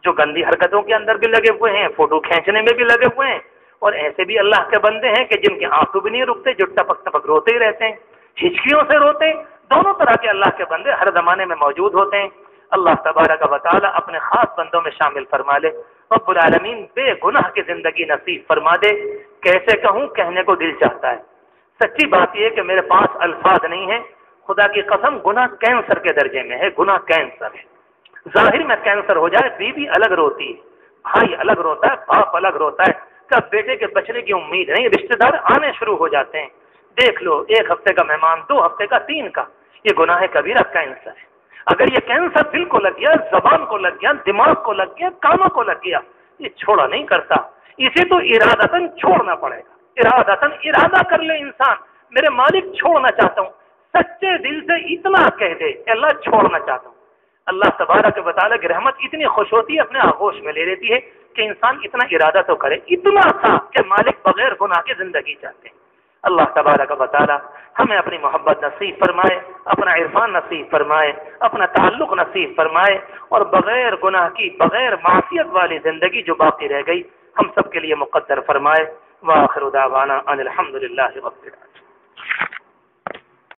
جو گندی حرکتوں کے اندر بھی لگے ہوئے ہیں، فوٹو کھینچنے میں بھی لگے ہوئے ہیں، اور ایسے بھی اللہ کے بندے ہیں کہ جن کے آنسو بھی نہیں رکتے، جو ٹپک ٹپک روتے ہی رہتے ہیں، ہچکیوں سے روتے ہیں. دونوں طرح کے اللہ کے بندے ہر زمانے میں موجود ہوتے ہیں. اللہ تبارک و تعالی اپنے خاص بندوں میں شامل فرما لے. رب العالمین بے گناہ کی زندگی نصیب فرما دے. کیسے کہوں، کہنے کو دل چاہتا ہے. سچی بات یہ کہ میرے پاس الفاظ نہیں ہیں. خدا کی قسم گناہ کینسر کے درجے میں ہے، گناہ کینسر ہے. ظاہر میں کینسر ہو جائے، بیوی الگ روتی ہے، بھائی الگ روتا ہے، باپ الگ روتا ہے کہ اب بیٹے کے بچنے کی امید نہیں، رشتہ دار آنے شروع ہو جاتے ہیں. دیکھ لو 1 ہفتے کا مہمان، 2 ہفتے کا، 3 کا، یہ گناہ کبیرہ کینسر ہے. اگر یہ کینسر دل کو لگ گیا، زبان کو لگ گیا، دماغ کو لگ گیا، کانوں کو لگ گیا، یہ چھوڑا نہیں کرتا. اسے تو ارادتاً چھوڑنا پڑے گا. ارادتاً ارادہ کر لے انسان، میرے مالک چھوڑنا چاہتا ہوں، سچے دل سے اتنا کہہ دے اللہ چھوڑنا چاہتا ہوں. اللہ تبارک و تعالیٰ کی رحمت اتنی خوش ہوتی ہے، اپنے آغوش میں لے لیتی ہے کہ انسان اتنا ارادہ تو کرے، اتنا تھا کہ مالک بغیر گناہ کی زندگی چاہتے ہیں. اللہ تبارک و تعالیٰ ہمیں اپنی محبت نصیب فرمائے، اپنا عرفان نصیب فرمائے، اپنا تعلق نصیب فرمائے، اور بغیر گناہ کی، بغیر معصیت والی زندگی جو باقی رہ گئی ہم سب کے لیے مقدر فرمائے. وآخر دعوانا ان الحمد للہ رب العالمین.